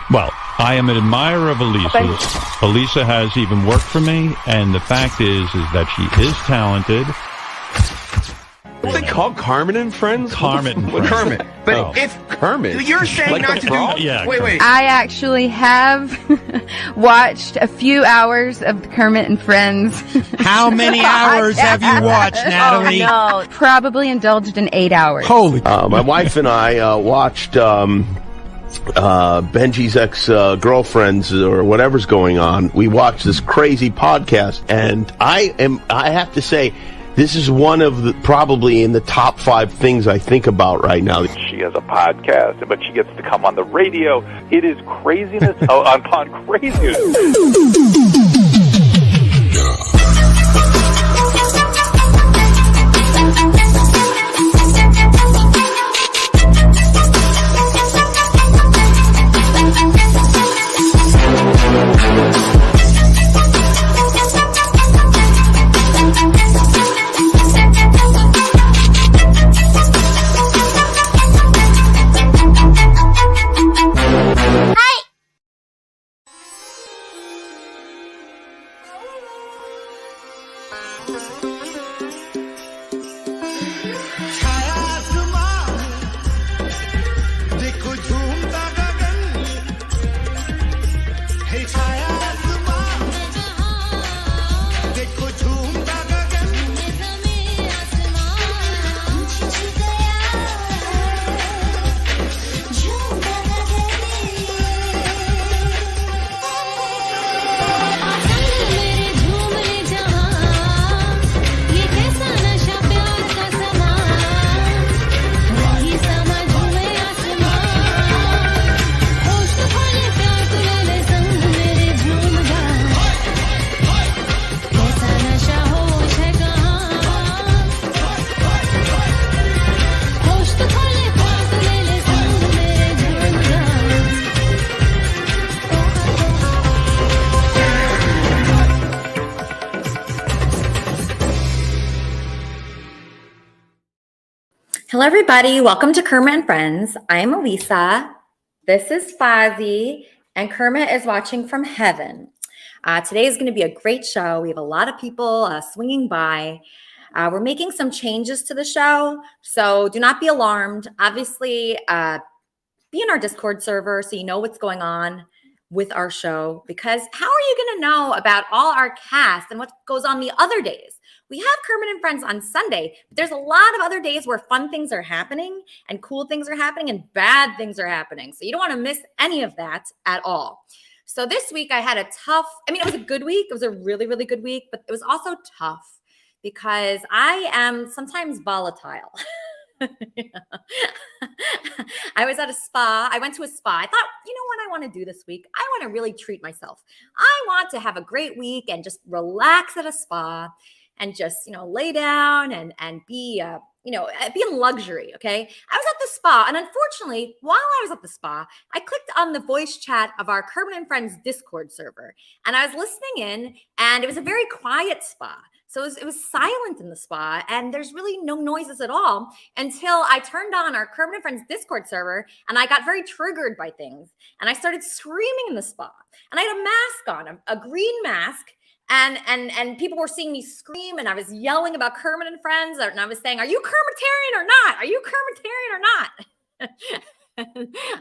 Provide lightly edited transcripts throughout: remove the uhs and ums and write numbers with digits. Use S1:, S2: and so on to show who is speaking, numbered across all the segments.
S1: Well, I am an admirer of Elisa's. Elisa has even worked for me, and the fact is that she is talented.
S2: What's it called? Kermit and Friends?
S1: Kermit and Friends.
S3: Kermit. But
S2: If Kermit.
S3: you're saying
S2: like
S3: not to do...
S1: Yeah,
S3: Wait.
S4: I actually have watched a few hours of Kermit and Friends.
S5: How many hours have you watched, Natalie?
S4: Oh, no. Probably indulged in 8 hours.
S5: Holy.
S2: My wife and I watched Benji's ex-girlfriends or whatever's going on. We watched this crazy podcast, and I have to say, this is one of the, probably in the top 5 things I think about right now.
S6: She has a podcast, but she gets to come on the radio. It is craziness upon craziness.
S7: Hello, everybody. Welcome to Kermit and Friends. I'm Elisa. This is Fozzie, and Kermit is watching from heaven. Today is going to be a great show. We have a lot of people swinging by. We're making some changes to the show, so do not be alarmed. Obviously, be in our Discord server so you know what's going on with our show, because how are you going to know about all our cast and what goes on the other days? We have Kermit and Friends on Sunday, but there's a lot of other days where fun things are happening and cool things are happening and bad things are happening. So you don't want to miss any of that at all. So this week I had it was a good week. It was a really, really good week, but it was also tough because I am sometimes volatile. I was at a spa. I went to a spa. I thought, you know what I want to do this week? I want to really treat myself. I want to have a great week and just relax at a spa and just, lay down and be, be in luxury. Okay. I was at the spa, and unfortunately, while I was at the spa, I clicked on the voice chat of our Kermit and Friends Discord server, and I was listening in, and it was a very quiet spa. So it was silent in the spa, and there's really no noises at all until I turned on our Kermit and Friends Discord server, and I got very triggered by things, and I started screaming in the spa, and I had a mask on, a green mask. And people were seeing me scream, and I was yelling about Kermit and Friends, and I was saying, "Are you Kermitarian or not? Are you Kermitarian or not?"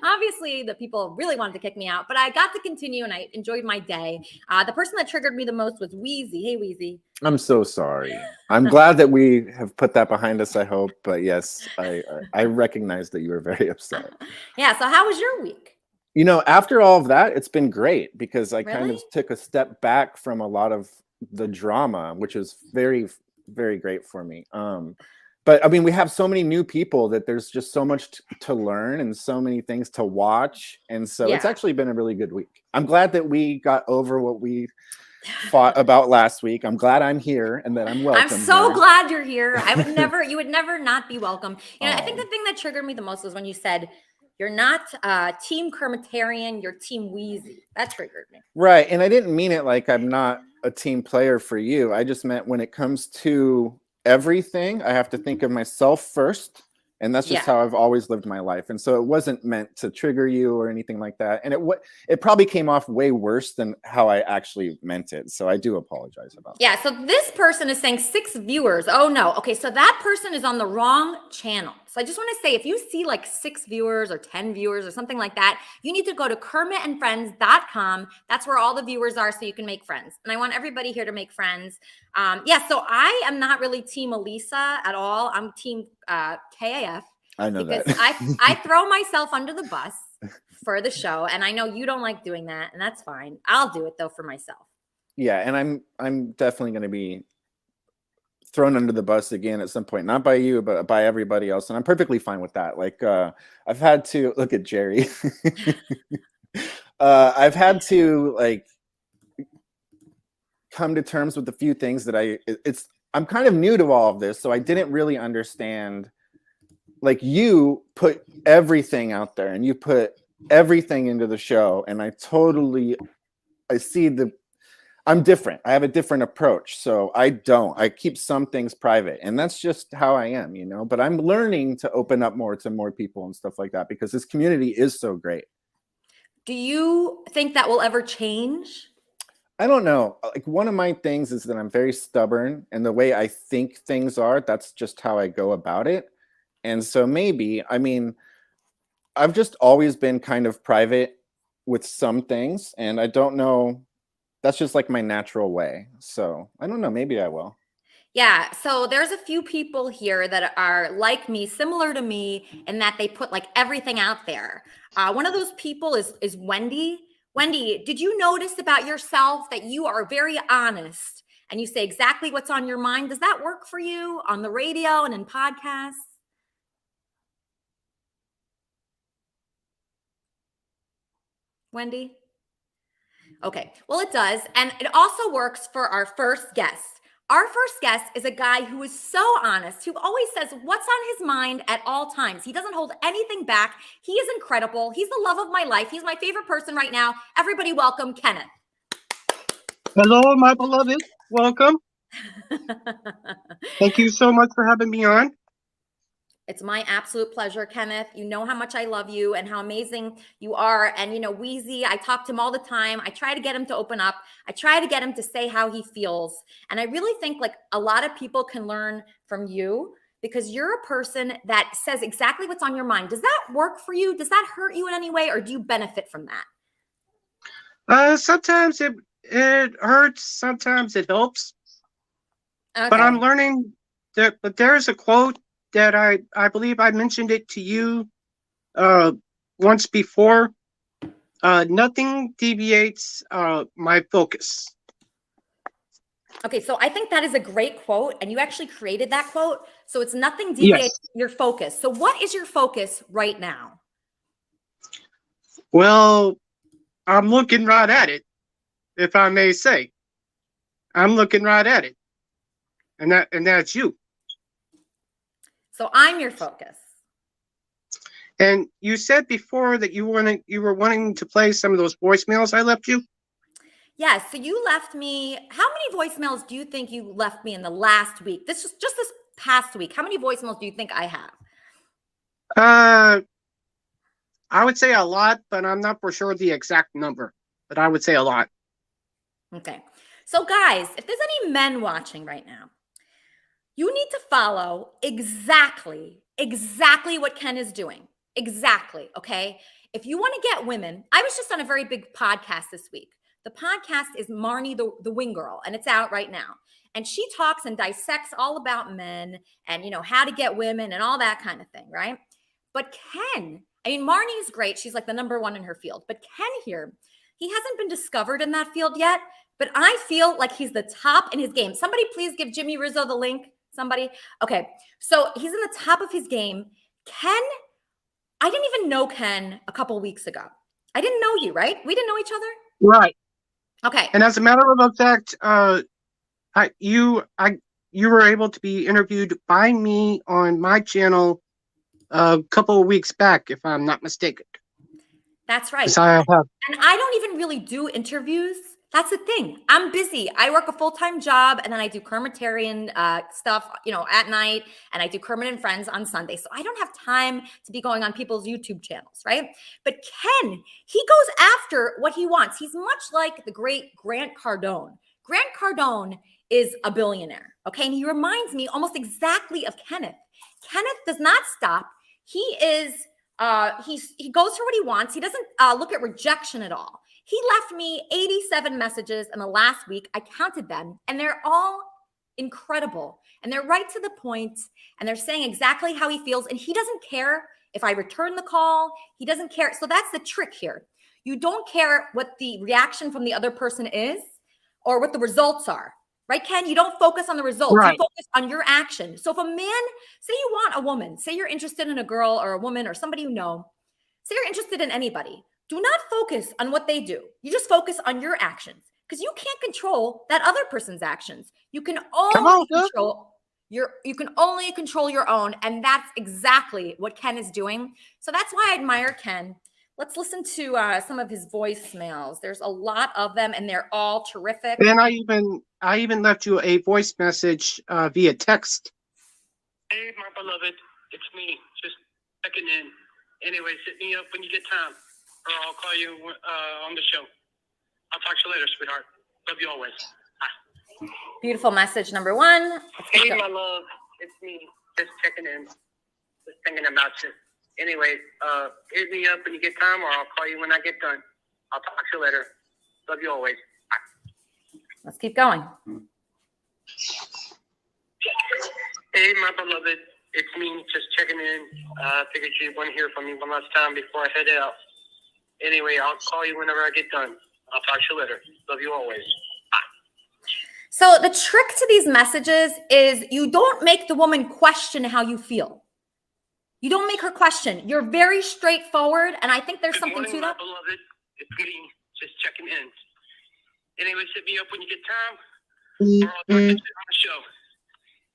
S7: Obviously, the people really wanted to kick me out, but I got to continue, and I enjoyed my day. The person that triggered me the most was Wheezy. Hey, Wheezy.
S8: I'm so sorry. I'm glad that we have put that behind us, I hope. But yes, I recognize that you were very upset.
S7: Yeah. So how was your week?
S8: After all of that, it's been great because I kind of
S7: Really?
S8: took a step back from a lot of the drama, which is very, very great for me. But I mean, we have so many new people that there's just so much to learn and so many things to watch. And so it's actually been a really good week. I'm glad that we got over what we fought about last week. I'm glad I'm here and that I'm welcome.
S7: I'm so
S8: here.
S7: glad you're here. You would never not be welcome. I think the thing that triggered me the most was when you said, you're not Team Kermitarian, you're Team Wheezy. That triggered me.
S8: Right. And I didn't mean it like I'm not a team player for you. I just meant when it comes to everything, I have to think of myself first And that's just
S7: Yeah.
S8: how I've always lived my life. And so it wasn't meant to trigger you or anything like that. And it probably came off way worse than how I actually meant it. So I do apologize about that.
S7: Yeah, so this person is saying 6 viewers. Oh no. Okay, so that person is on the wrong channel. So I just want to say, if you see like 6 viewers or 10 viewers or something like that, you need to go to kermitandfriends.com. That's where all the viewers are, so you can make friends. And I want everybody here to make friends. Yeah, so I am not really Team Elisa at all. I'm Team KAF.
S8: I know
S7: because
S8: that.
S7: I throw myself under the bus for the show, and I know you don't like doing that, and that's fine. I'll do it though for myself.
S8: Yeah, and I'm definitely going to be thrown under the bus again at some point, not by you, but by everybody else, and I'm perfectly fine with that. Like I've had to look at Jerry. I've had to like come to terms with a few things that I'm kind of new to all of this, so I didn't really understand. Like, you put everything out there and you put everything into the show, and I see I'm different. I have a different approach. So I keep some things private, and that's just how I am, but I'm learning to open up more to more people and stuff like that, because this community is so great.
S7: Do you think that will ever change?
S8: I don't know. Like, one of my things is that I'm very stubborn, and the way I think things are, that's just how I go about it. And so maybe, I've just always been kind of private with some things, and I don't know. That's just like my natural way. So I don't know. Maybe I will.
S7: Yeah. So there's a few people here that are like me, similar to me, in that they put like everything out there. One of those people is Wendy. Wendy, did you notice about yourself that you are very honest and you say exactly what's on your mind? Does that work for you on the radio and in podcasts? Wendy? Okay, well, it does. And it also works for our first guest. Our first guest is a guy who is so honest, who always says what's on his mind at all times. He doesn't hold anything back. He is incredible. He's the love of my life. He's my favorite person right now. Everybody welcome Kenneth.
S3: Hello, my beloved. Welcome. Thank you so much for having me on.
S7: It's my absolute pleasure, Kenneth. You know how much I love you and how amazing you are. And, Wheezy, I talk to him all the time. I try to get him to open up. I try to get him to say how he feels. And I really think like a lot of people can learn from you, because you're a person that says exactly what's on your mind. Does that work for you? Does that hurt you in any way, or do you benefit from that?
S3: Sometimes it hurts. Sometimes it helps.
S7: Okay.
S3: But I'm learning that, but there's a quote that I believe I mentioned it to you once before. Nothing deviates my focus.
S7: Okay, so I think that is a great quote, and you actually created that quote. So it's nothing deviates your focus. So what is your focus right now?
S3: Well, I'm looking right at it, if I may say. I'm looking right at it. And that's you.
S7: So I'm your focus.
S3: And you said before that you were wanting to play some of those voicemails I left you.
S7: Yeah, so you left me. How many voicemails do you think you left me in the last week? This is just this past week. How many voicemails do you think I have?
S3: I would say a lot, but I'm not for sure the exact number. But I would say a lot.
S7: Okay. So guys, if there's any men watching right now, you need to follow exactly what Ken is doing. Exactly, okay? If you want to get women, I was just on a very big podcast this week. The podcast is Marnie the Wing Girl, and it's out right now. And she talks and dissects all about men and, how to get women and all that kind of thing, right? But Ken, Marnie is great. She's like the number one in her field. But Ken here, he hasn't been discovered in that field yet, but I feel like he's the top in his game. Somebody please give Jimmy Rizzo the link. Somebody. Okay. So he's in the top of his game. Ken, I didn't even know Ken a couple weeks ago. I didn't know you, right? We didn't know each other?
S3: Right.
S7: Okay.
S3: And as a matter of fact, you were able to be interviewed by me on my channel a couple of weeks back, if I'm not mistaken.
S7: That's right.
S3: I have.
S7: And I don't even really do interviews. That's the thing. I'm busy. I work a full-time job, and then I do Kermitarian stuff, at night, and I do Kermit and Friends on Sunday. So I don't have time to be going on people's YouTube channels, right? But Ken, he goes after what he wants. He's much like the great Grant Cardone. Grant Cardone is a billionaire, okay? And he reminds me almost exactly of Kenneth. Kenneth does not stop. He is, he goes for what he wants. He doesn't look at rejection at all. He left me 87 messages in the last week. I counted them, and they're all incredible. And they're right to the point, and they're saying exactly how he feels. And he doesn't care if I return the call. He doesn't care. So that's the trick here. You don't care what the reaction from the other person is or what the results are. Right, Ken? You don't focus on the results. Right. You focus on your action. So if a man, say you want a woman, say you're interested in a girl or a woman or somebody you know, say you're interested in anybody, do not focus on what they do. You just focus on your actions because you can't control that other person's actions. You can only control your own, and that's exactly what Ken is doing. So that's why I admire Ken. Let's listen to some of his voicemails. There's a lot of them, and they're all terrific.
S3: And I even left you a voice message via text.
S9: Hey, my beloved, it's me. Just checking in. Anyways, hit me up when you get time, or I'll call you on the show. I'll talk to you later, sweetheart. Love you always. Bye.
S7: Beautiful message number one.
S9: Hey, my love, it's me. Just checking in. Just thinking about you. Anyways, hit me up when you get time, or I'll call you when I get done. I'll talk to you later. Love you always. Bye.
S7: Let's keep going.
S9: Hey, my beloved. It's me, just checking in. Figured you want to hear from me one last time before I head out. Anyway, I'll call you whenever I get done. I'll talk to you later. Love you always. Bye.
S7: So the trick to these messages is you don't make the woman question how you feel. You don't make her question. You're very straightforward, and I think there's
S9: Good
S7: something
S9: morning,
S7: to that.
S9: My beloved. It's me, just checking in. Anyways, hit me up when you get time, or I'll talk to you on the show.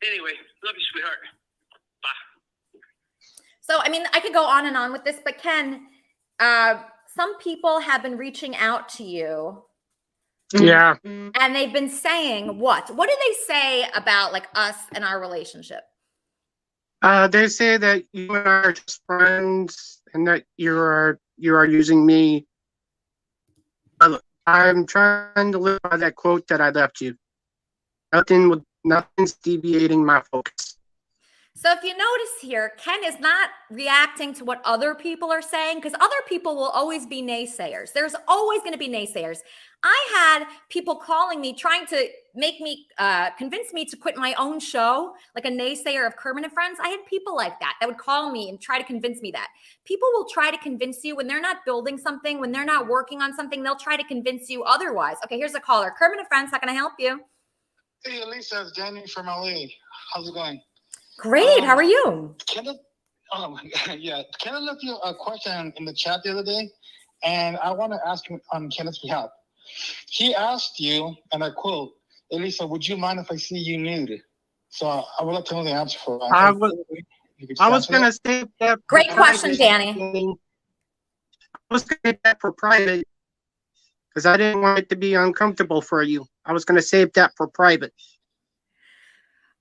S9: Anyway, love you, sweetheart. Bye.
S7: So, I mean, I could go on and on with this, but Ken, some people have been reaching out to you.
S3: Yeah.
S7: And they've been saying what? What do they say about like us and our relationship?
S3: They say that you and I are just friends and that you are using me. I'm trying to live by that quote that I left you. Nothing's deviating my focus.
S7: So if you notice here, Ken is not reacting to what other people are saying because other people will always be naysayers. There's always going to be naysayers. I had people calling me trying to make me convince me to quit my own show, like a naysayer of Kermit and Friends. I had people like that would call me and try to convince me that. People will try to convince you when they're not building something, when they're not working on something, they'll try to convince you otherwise. Okay, here's a caller. Kermit and Friends, how can I help you?
S10: Hey, Elisa, it's Danny from LA. How's it going?
S7: Great. How are you?
S10: Kenneth left you a question in the chat the other day, and I want to ask him on Kenneth's behalf. He asked you, and I quote, Elisa, would you mind if I see you nude? So I would like to know the answer for that.
S3: I was going to say that.
S7: Great question, Danny.
S3: I was going to say that for private because I didn't want it to be uncomfortable for you. I was going to save that for private.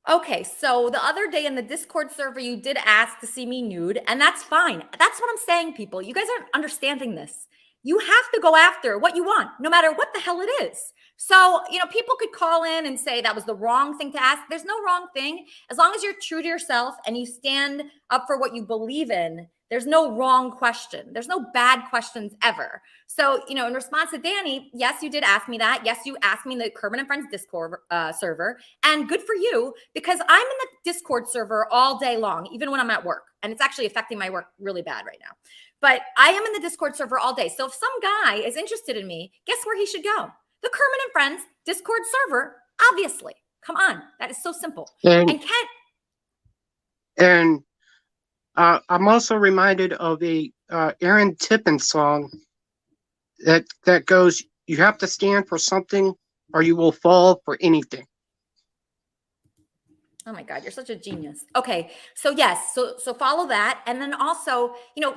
S7: Okay, so the other day in the Discord server, you did ask to see me nude, and that's fine. That's what I'm saying, people. You guys aren't understanding this. You have to go after what you want, no matter what the hell it is. So, people could call in and say that was the wrong thing to ask. There's no wrong thing. As long as you're true to yourself and you stand up for what you believe in, there's no wrong question. There's no bad questions ever. So, in response to Danny, yes, you did ask me that. Yes, you asked me in the Kermit and Friends Discord server. And good for you, because I'm in the Discord server all day long, even when I'm at work. And it's actually affecting my work really bad right now. But I am in the Discord server all day. So if some guy is interested in me, guess where he should go? The Kermit and Friends Discord server, obviously. Come on. That is so simple. And
S3: I'm also reminded of a Aaron Tippin song that goes, you have to stand for something or you will fall for anything.
S7: Oh my God, you're such a genius. Okay, so yes, so follow that, and then also,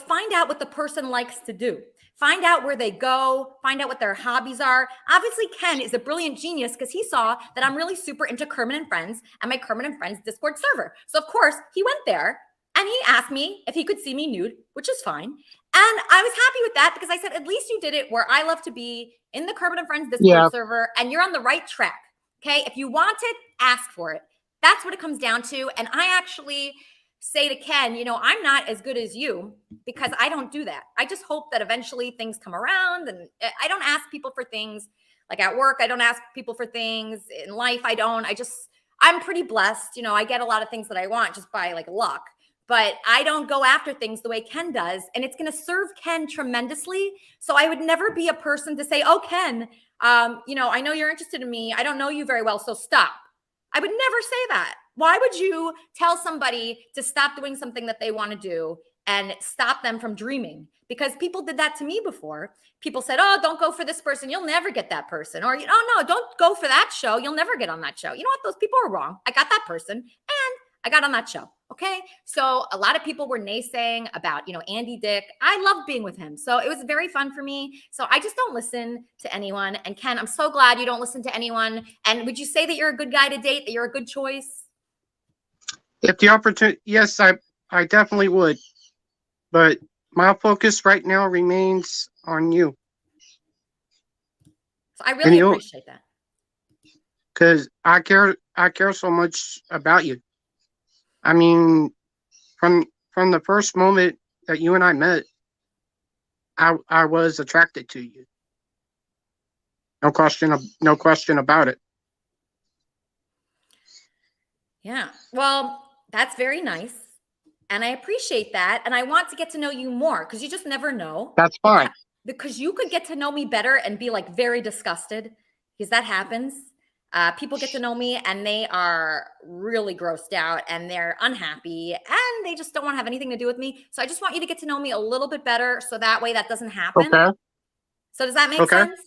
S7: find out what the person likes to do. Find out where they go, find out what their hobbies are. Obviously, Ken is a brilliant genius because he saw that I'm really super into Kermit and Friends and my Kermit and Friends Discord server. So of course, he went there and he asked me if he could see me nude, which is fine. And I was happy with that because I said, at least you did it where I love to be, in the Kermit and Friends Discord server, and you're on the right track. Okay, if you want it, ask for it. That's what it comes down to. And I actually say to Ken, I'm not as good as you because I don't do that. I just hope that eventually things come around, and I don't ask people for things like at work. I don't ask people for things in life. I'm pretty blessed. I get a lot of things that I want just by like luck, but I don't go after things the way Ken does. And it's going to serve Ken tremendously. So I would never be a person to say, oh, Ken, I know you're interested in me. I don't know you very well, so stop. I would never say that. Why would you tell somebody to stop doing something that they want to do and stop them from dreaming? Because people did that to me before. People said, oh, don't go for this person. You'll never get that person. Or, oh, no, don't go for that show. You'll never get on that show. You know what? Those people are wrong. I got that person and I got on that show. Okay. So a lot of people were naysaying about, Andy Dick. I loved being with him. So it was very fun for me. So I just don't listen to anyone. And Ken, I'm so glad you don't listen to anyone. And would you say that you're a good guy to date, that you're a good choice?
S3: If the opportunity, yes, I definitely would. But my focus right now remains on you.
S7: So I really appreciate that.
S3: Because I care so much about you. I mean, from the first moment that you and I met, I was attracted to you. No question about it.
S7: Yeah. Well, that's very nice. And I appreciate that. And I want to get to know you more because you just never know.
S3: That's fine.
S7: Because you could get to know me better and be like very disgusted, because that happens. People get to know me and they are really grossed out and they're unhappy and they just don't want to have anything to do with me. So I just want you to get to know me a little bit better so that way that doesn't happen. Okay. So does that make sense?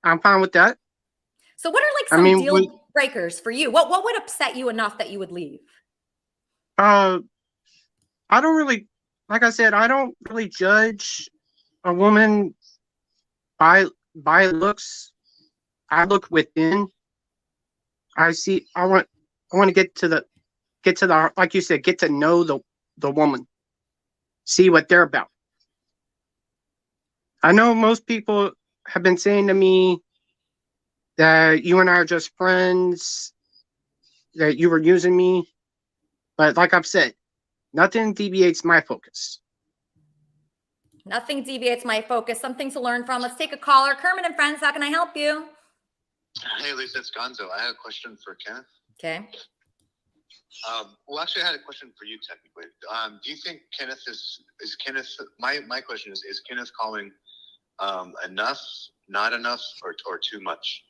S3: I'm fine with that.
S7: So what are like some deal breakers for you? What would upset you enough that you would leave?
S3: I don't really, like I said, I don't really judge a woman by looks. I look within. I want to get to the like you said, get to know the woman, see what they're about. I know most people have been saying to me that you and I are just friends, that you were using me, but like I've said, nothing deviates my focus.
S7: Nothing deviates my focus. Something to learn from. Let's take a caller. Kermit and Friends, how can I help you?
S11: Hey, Lisa, it's Gonzo. I have a question for Kenneth.
S7: Okay.
S11: Well, actually, I had a question for you technically. Do you think Kenneth is Kenneth? My question is Kenneth calling enough, not enough, or too much?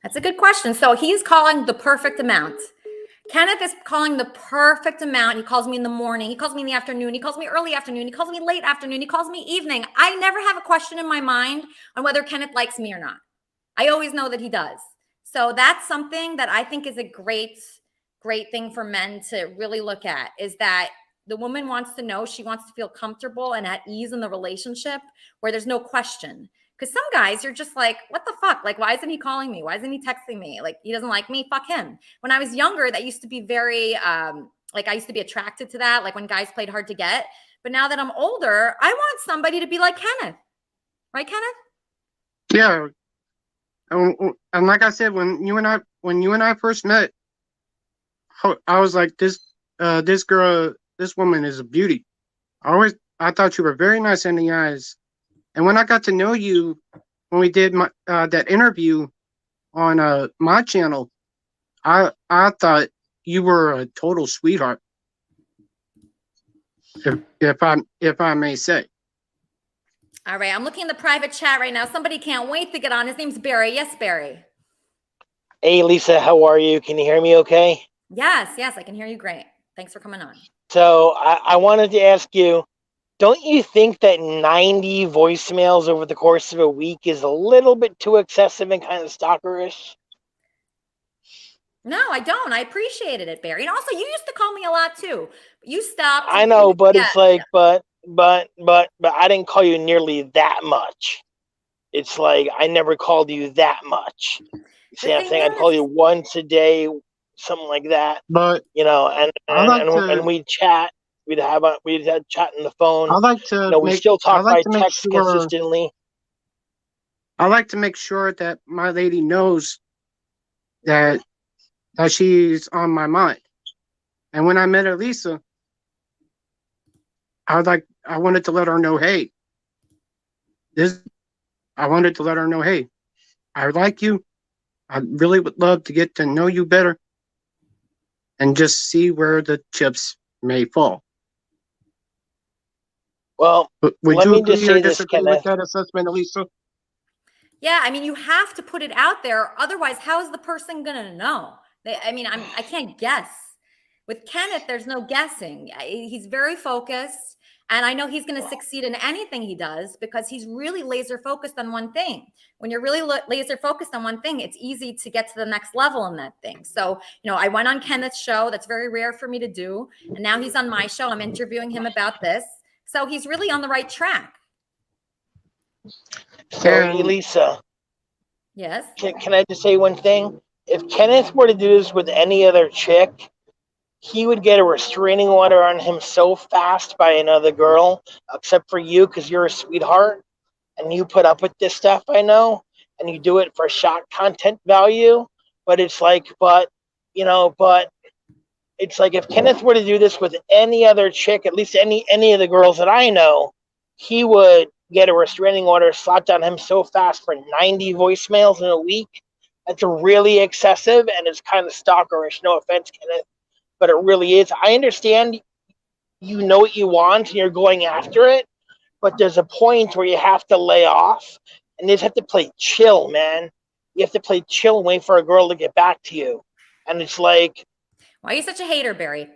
S7: That's a good question. So he's calling the perfect amount. Kenneth is calling the perfect amount. He calls me in the morning. He calls me in the afternoon. He calls me early afternoon. He calls me late afternoon. He calls me evening. I never have a question in my mind on whether Kenneth likes me or not. I always know that he does. So that's something that I think is a great thing for men to really look at, is that the woman wants to know, she wants to feel comfortable and at ease in the relationship where there's no question. Because some guys, you're just like, what the fuck? Like, why isn't he calling me? Why isn't he texting me? Like, he doesn't like me. Fuck him. When I was younger, that used to be very, I used to be attracted to that. Like when guys played hard to get. But now that I'm older, I want somebody to be like Kenneth. Right, Kenneth?
S3: Yeah. And like I said, when you and I first met, I was like, this woman is a beauty. I thought you were very nice in the eyes. And when I got to know you, when we did that interview on my channel, I thought you were a total sweetheart, if I may say.
S7: All right, I'm looking in the private chat right now. Somebody can't wait to get on. His name's Barry. Yes, Barry.
S12: Hey, Lisa, how are you? Can you hear me okay?
S7: Yes, I can hear you great. Thanks for coming on.
S12: So I wanted to ask you, don't you think that 90 voicemails over the course of a week is a little bit too excessive and kind of stalkerish?
S7: No, I don't. I appreciated it, Barry. And also, you used to call me a lot too. You stopped.
S12: I know, but
S7: Yeah,
S12: it's like, but I didn't call you nearly that much. It's like I never called you that much. See, I'm saying I'd call you once a day, something like that.
S3: But
S12: and we'd chat. We'd have chat on the phone.
S3: I like to
S12: we still talk by text
S3: sure,
S12: consistently.
S3: I like to make sure that my lady knows that she's on my mind. And when I met Elisa, I wanted to let her know, hey, I wanted to let her know, hey, I like you. I really would love to get to know you better and just see where the chips may fall.
S12: Well,
S3: would
S12: let
S3: you
S12: me
S3: agree
S12: just
S3: or
S12: say this,
S3: disagree
S12: Kenneth.
S3: with that assessment, Elisa?
S7: Yeah, I mean, you have to put it out there. Otherwise, how is the person going to know? I can't guess. With Kenneth, there's no guessing. He's very focused. And I know he's going to succeed in anything he does because he's really laser focused on one thing. When you're really laser focused on one thing, it's easy to get to the next level in that thing. So, I went on Kenneth's show. That's very rare for me to do. And now he's on my show. I'm interviewing him about this. So he's really on the right track.
S12: So, Elisa.
S7: Yes?
S12: Can I just say one thing? If Kenneth were to do this with any other chick, he would get a restraining order on him so fast by another girl, except for you, because you're a sweetheart and you put up with this stuff, I know, and you do it for shock content value. But it's like, it's like if Kenneth were to do this with any other chick, at least any of the girls that I know, he would get a restraining order slapped on him so fast for 90 voicemails in a week. That's really excessive, and it's kind of stalkerish. No offense, Kenneth, but it really is. I understand you know what you want and you're going after it, but there's a point where you have to lay off and you just have to play chill, man. You have to play chill and wait for a girl to get back to you. And it's like,
S7: why are you such a hater, Barry?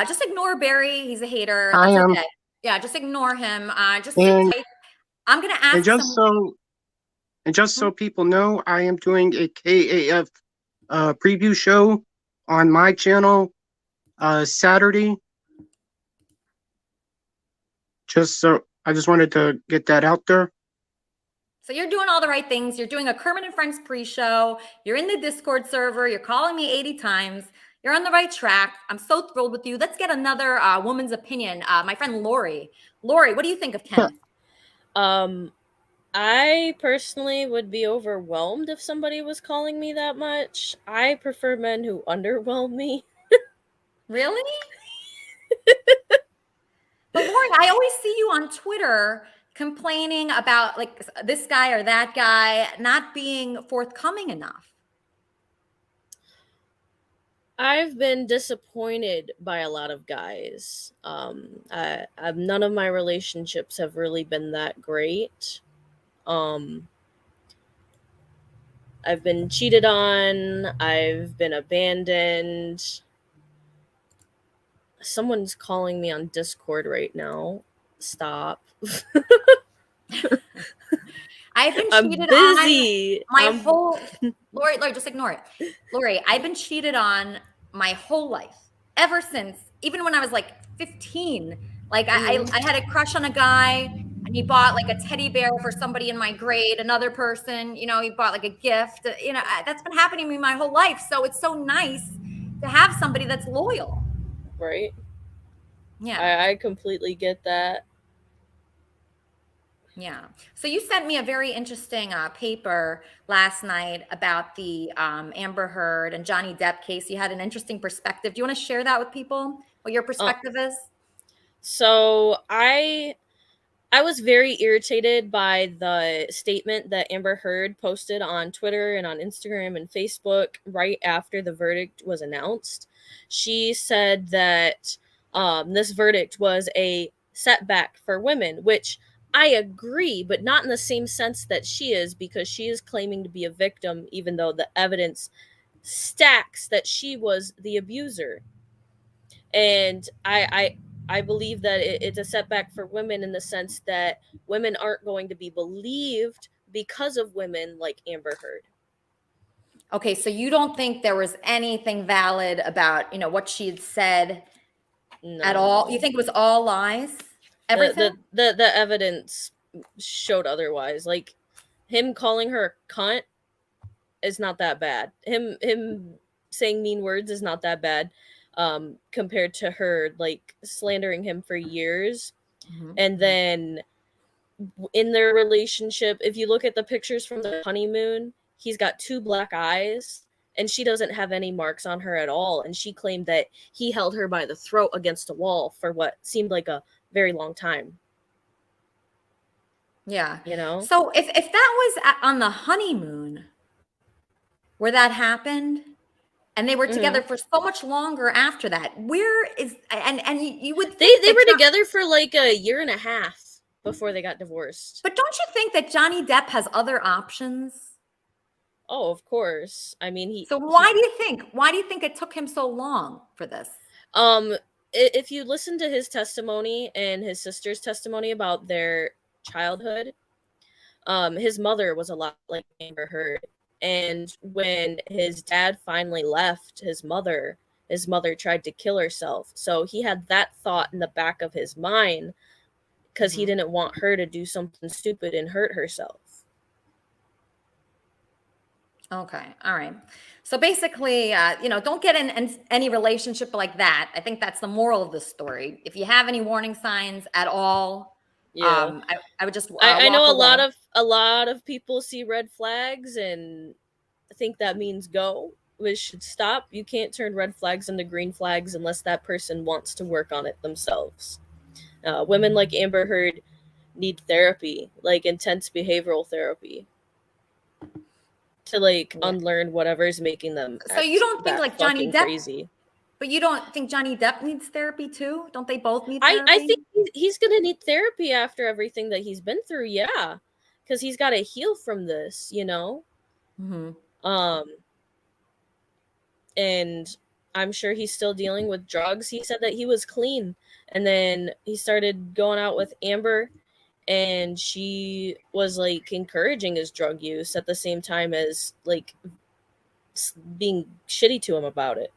S7: Just ignore Barry. He's a hater.
S3: I am.
S7: Okay. Yeah, just ignore him. I'm going to ask.
S3: Just so people know, I am doing a KAF preview show on my channel Saturday. I just wanted to get that out there.
S7: So you're doing all the right things. You're doing a Kermit and Friends pre-show. You're in the Discord server. You're calling me 80 times. You're on the right track. I'm so thrilled with you. Let's get another woman's opinion. My friend Lori. Lori, what do you think of Kenneth?
S13: I personally would be overwhelmed if somebody was calling me that much. I prefer men who underwhelm me.
S7: Really? But Lori, I always see you on Twitter complaining about like this guy or that guy not being forthcoming enough.
S13: I've been disappointed by a lot of guys. None of my relationships have really been that great. I've been cheated on. I've been abandoned. Someone's calling me on Discord right now. Stop.
S7: I've been cheated
S13: busy.
S7: on whole Lori, just ignore it. Lori, I've been cheated on my whole life. Ever since, even when I was like 15. Like I had a crush on a guy and he bought like a teddy bear for somebody in my grade, another person, he bought like a gift. That's been happening to me my whole life. So it's so nice to have somebody that's loyal.
S13: Right?
S7: Yeah.
S13: I completely get that.
S7: Yeah. So you sent me a very interesting paper last night about the Amber Heard and Johnny Depp case. You had an interesting perspective. Do you want to share that with people? What your perspective is?
S13: So I was very irritated by the statement that Amber Heard posted on Twitter and on Instagram and Facebook right after the verdict was announced. She said that this verdict was a setback for women, which I agree, but not in the same sense that she is, because she is claiming to be a victim, even though the evidence stacks that she was the abuser. And I believe that it's a setback for women in the sense that women aren't going to be believed because of women like Amber Heard.
S7: Okay, so you don't think there was anything valid about, what she had said at all? You think it was all lies? Everything?
S13: The evidence showed otherwise. Like, him calling her a cunt is not that bad. Him saying mean words is not that bad, compared to her like slandering him for years. And then in their relationship, if you look at the pictures from the honeymoon, he's got 2 black eyes and she doesn't have any marks on her at all, and she claimed that he held her by the throat against a wall for what seemed like a very long time.
S7: Yeah.
S13: So
S7: if that was on the honeymoon where that happened, and they were together for so much longer after that, where is and you would think
S13: they were together for like a year and a half before they got divorced.
S7: But don't you think that Johnny Depp has other options?
S13: Oh, of course. I mean,
S7: why do you think it took him so long for this?
S13: If you listen to his testimony and his sister's testimony about their childhood, his mother was a lot like Amber Heard. And when his dad finally left his mother tried to kill herself. So he had that thought in the back of his mind because he didn't want her to do something stupid and hurt herself.
S7: Okay. All right. So basically, don't get in any relationship like that. I think that's the moral of the story. If you have any warning signs at all, I would just
S13: I know
S7: walk away.
S13: a lot of people see red flags and think that means go. We should stop. You can't turn red flags into green flags unless that person wants to work on it themselves. Women like Amber Heard need therapy, like intense behavioral therapy, to unlearn whatever's making them.
S7: So you don't think like Johnny Depp?
S13: Crazy.
S7: But you don't think Johnny Depp needs therapy too? Don't they both need therapy?
S13: I think he's gonna need therapy after everything that he's been through. Yeah, because he's got to heal from this. And I'm sure he's still dealing with drugs. He said that he was clean, and then he started going out with Amber, and she was like encouraging his drug use at the same time as like being shitty to him about it.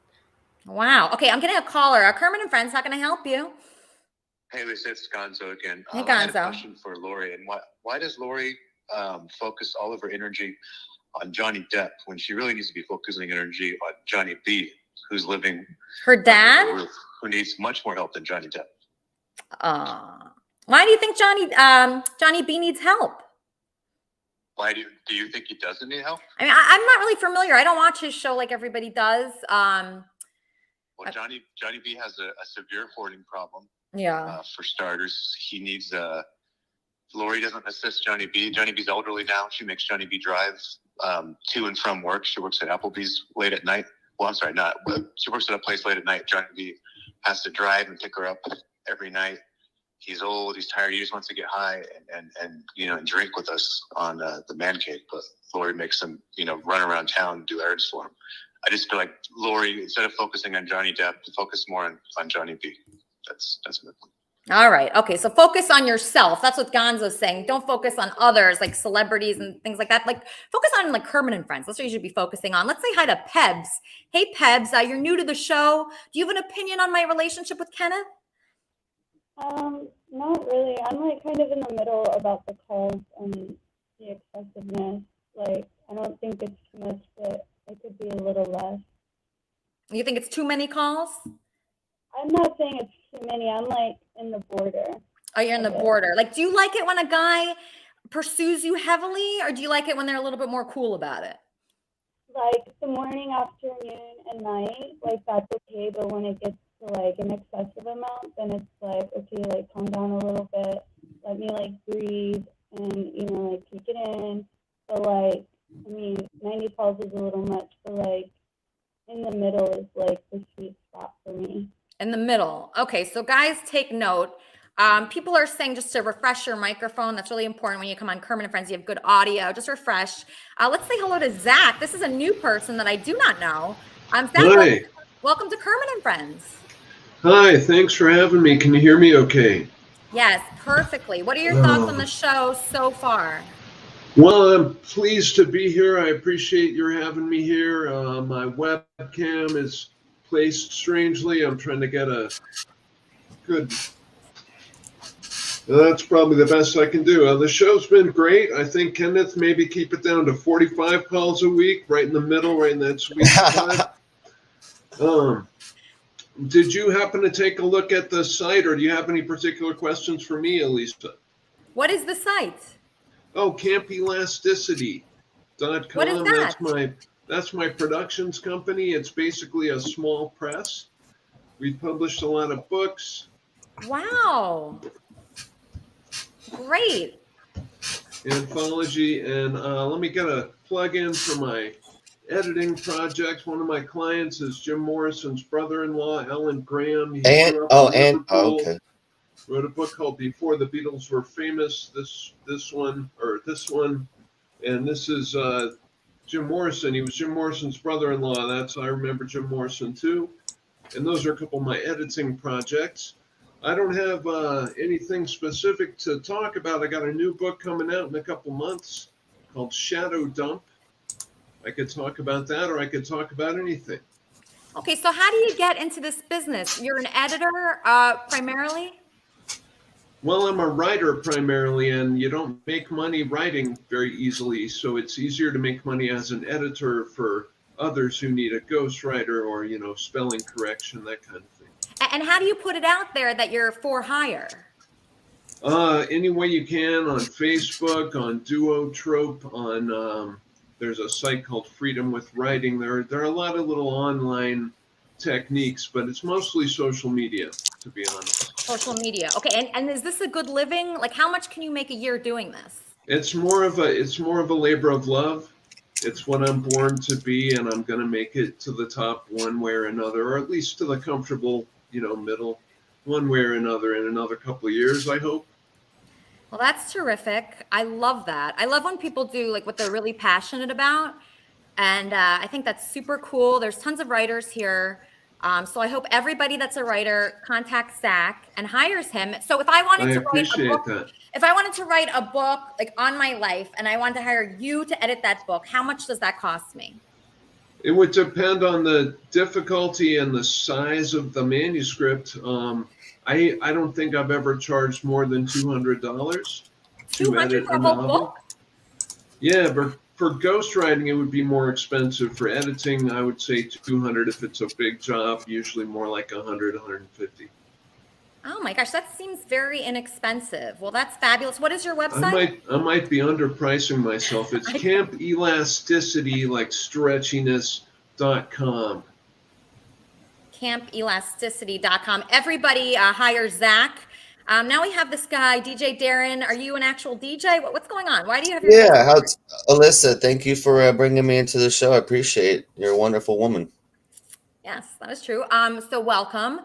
S7: Wow. Okay, I'm getting a caller. Kermit and Friends, how can I help you?
S11: Hey, Lisa, it's Gonzo again.
S7: Hey,
S11: I had a
S7: Gonzo.
S11: question for Lori. And why does Lori focus all of her energy on Johnny Depp when she really needs to be focusing energy on Johnny B, who's living
S7: her dad,
S11: under the roof, who needs much more help than Johnny Depp?
S7: Why do you think Johnny B needs help?
S11: Why do you think he doesn't need help?
S7: I mean, I'm not really familiar. I don't watch his show like everybody does.
S11: Well, Johnny B has a severe hoarding problem.
S7: Yeah.
S11: For starters, he needs Lori doesn't assist Johnny B. Johnny B's elderly now. She makes Johnny B drive to and from work. She works at Applebee's late at night. Well, I'm sorry, she works at a place late at night. Johnny B has to drive and pick her up every night. He's old. He's tired. He just wants to get high and drink with us on the man cave. But Lori makes him run around town and do errands for him. I just feel like Lori, instead of focusing on Johnny Depp, to focus more on Johnny B. That's my point.
S7: All right. Okay. So focus on yourself. That's what Gonzo's saying. Don't focus on others like celebrities and things like that. Like focus on like Kermit and Friends. That's what you should be focusing on. Let's say hi to Pebs. Hey, Pebs, you're new to the show. Do you have an opinion on my relationship with Kenneth?
S14: Not really. I'm like kind of in the middle about the calls and the excessiveness. Like, I don't think it's too much, but it could be a little less.
S7: You think it's too many calls?
S14: I'm not saying it's too many. I'm like in the border.
S7: Oh, you're in the border. Like, do you like it when a guy pursues you heavily, or do you like it when they're a little bit more cool about it?
S14: Like the morning, afternoon, and night, like that's okay. But when it gets to like an excessive amount, then it's like, okay, like calm down a little bit. Let me like breathe and, like take it in. But like, I mean, 90 calls is a little much, but like in the middle is like the sweet spot for me.
S7: In the middle. Okay, so guys, take note. People are saying just to refresh your microphone. That's really important when you come on Kermit and Friends. You have good audio. Just refresh. Let's say hello to Zach. This is a new person that I do not know. Zach,
S15: Hi.
S7: welcome to Kermit and Friends.
S15: Hi, thanks for having me. Can you hear me okay?
S7: Yes, perfectly. What are your thoughts on the show so far?
S15: Well, I'm pleased to be here. I appreciate your having me here. My webcam is placed strangely. I'm trying to get a good... That's probably the best I can do. The show's been great. I think, Kenneth, maybe keep it down to 45 calls a week, right in the middle, right in that sweet spot. Did you happen to take a look at the site, or do you have any particular questions for me, Elisa?
S7: What is the site?
S15: Oh, campelasticity.com.
S7: What is that?
S15: That's my productions company. It's basically a small press. We've published a lot of books.
S7: Wow. Great.
S15: Anthology. And let me get a plug-in for my editing project. One of my clients is Jim Morrison's brother-in-law, Alan Graham. He grew up in Liverpool.
S16: Okay.
S15: Wrote a book called Before the Beatles Were Famous. This one, and this is Jim Morrison. He was Jim Morrison's brother-in-law. I remember Jim Morrison too. And those are a couple of my editing projects. I don't have anything specific to talk about. I got a new book coming out in a couple months called Shadow Dump. I could talk about that, or I could talk about anything.
S7: Okay, so how do you get into this business? You're an editor primarily?
S15: Well, I'm a writer primarily, and you don't make money writing very easily, so it's easier to make money as an editor for others who need a ghostwriter or, spelling correction, that kind of thing.
S7: And how do you put it out there that you're for hire?
S15: Any way you can, on Facebook, on Duotrope, on there's a site called Freedom with Writing. There are a lot of little online techniques, but it's mostly social media, to be honest.
S7: Social media. Okay, and is this a good living? Like, how much can you make a year doing this?
S15: It's more of a labor of love. It's what I'm born to be, and I'm going to make it to the top one way or another, or at least to the comfortable, middle, one way or another in another couple of years, I hope.
S7: Well, that's terrific. I love that. I love when people do like what they're really passionate about. And I think that's super cool. There's tons of writers here. So I hope everybody that's a writer contacts Zach and hires him. So if I wanted to write a book, if I wanted to write a book like on my life and I wanted to hire you to edit that book, how much does that cost me?
S15: It would depend on the difficulty and the size of the manuscript. I don't think I've ever charged more than $200 to edit a novel. Yeah, but for ghostwriting, it would be more expensive. For editing, I would say $200 if it's a big job. Usually more like $100, $150.
S7: Oh my gosh, that seems very inexpensive. Well, that's fabulous. What is your website?
S15: I might be underpricing myself. It's Camp Elasticity, like stretchiness.com.
S7: campelasticity.com. Everybody hire Zach. Now we have this guy, DJ Darren. Are you an actual DJ? What's going on? Why do you have your
S16: Alyssa, thank you for bringing me into the show. I appreciate it. You're a wonderful woman.
S7: Yes, that is true. So welcome.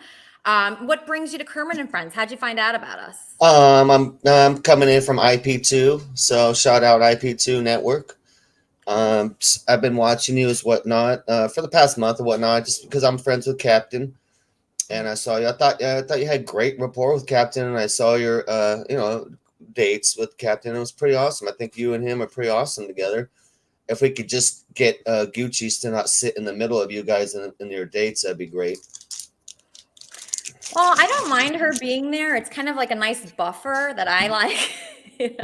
S7: What brings you to Kermit and Friends? How'd you find out about us?
S16: I'm coming in from IP2, so shout out IP2 Network. I've been watching you as whatnot for the past month or whatnot, just because I'm friends with Captain, and I saw you. I thought you had great rapport with Captain, and I saw your dates with Captain. It was pretty awesome. I think you and him are pretty awesome together. If we could just get Gucci's to not sit in the middle of you guys in your dates, that'd be great.
S7: Well, I don't mind her being there. It's kind of like a nice buffer that I like.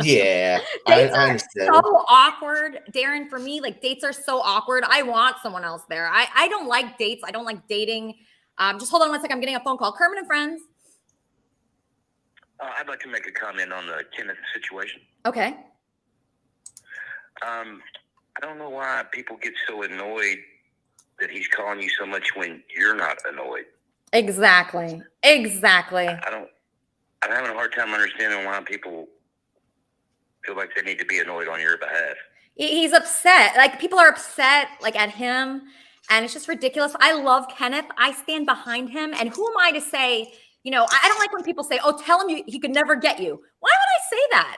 S16: Yeah,
S7: dates
S16: I
S7: are
S16: understand.
S7: so awkward, Darren. For me, like dates are so awkward. I want someone else there. I don't like dates. I don't like dating. Just hold on one second. I'm getting a phone call. Kermit and Friends.
S17: I'd like to make a comment on the Kenneth situation.
S7: Okay.
S17: I don't know why people get so annoyed that he's calling you so much when you're not annoyed.
S7: Exactly.
S17: I'm having a hard time understanding why people feel like they need to be annoyed on your behalf.
S7: He's upset. Like people are upset like at him, and it's just ridiculous. I love Kenneth. I stand behind him. And who am I to say, I don't like when people say, oh, tell him he could never get you. Why would I say that?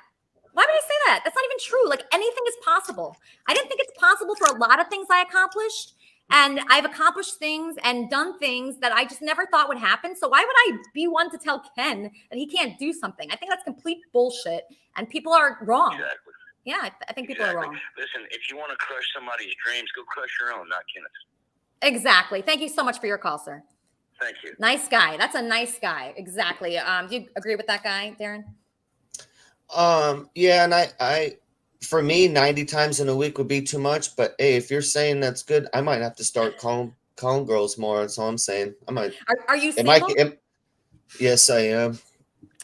S7: Why would I say that? That's not even true. Like anything is possible. I didn't think it's possible for a lot of things I accomplished. And I've accomplished things and done things that I just never thought would happen. So why would I be one to tell Ken that he can't do something? I think that's complete bullshit. And people are wrong.
S17: Exactly.
S7: Yeah, I think people are wrong.
S17: Listen, if you want to crush somebody's dreams, go crush your own, not Kenneth.
S7: Exactly. Thank you so much for your call, sir.
S17: Thank you.
S7: Nice guy. That's a nice guy. Exactly. Do you agree with that guy, Darren?
S16: Yeah, and I for me, 90 times in a week would be too much. But hey, if you're saying that's good, I might have to start calling girls more. That's all I'm saying. I might.
S7: Are you single?
S16: Yes, I am.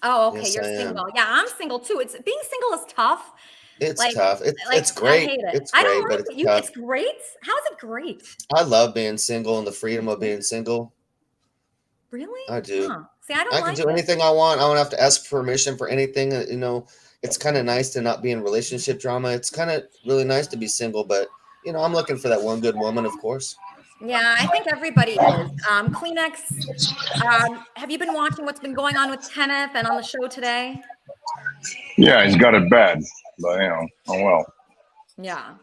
S7: Oh, okay.
S16: Yes,
S7: You're
S16: I am.
S7: single. Yeah, I'm single too. It's being single is tough.
S16: It's tough. It's
S7: I
S16: great.
S7: hate it.
S16: It's
S7: I
S16: great,
S7: don't
S16: but
S7: like
S16: it's
S7: it.
S16: tough.
S7: It's great. How is it great?
S16: I love being single and the freedom of being single.
S7: Really?
S16: I do.
S7: Huh. See, I don't
S16: I can
S7: like
S16: do
S7: it.
S16: anything I want. I don't have to ask permission for anything. You know, it's kind of nice to not be in relationship drama. It's kind of really nice to be single, but you know, I'm looking for that one good woman, of course.
S7: Yeah, I think everybody is. Kleenex, have you been watching what's been going on with Kenneth and on the show today?
S18: Yeah, he's got it bad, but you know, oh well.
S7: Yeah.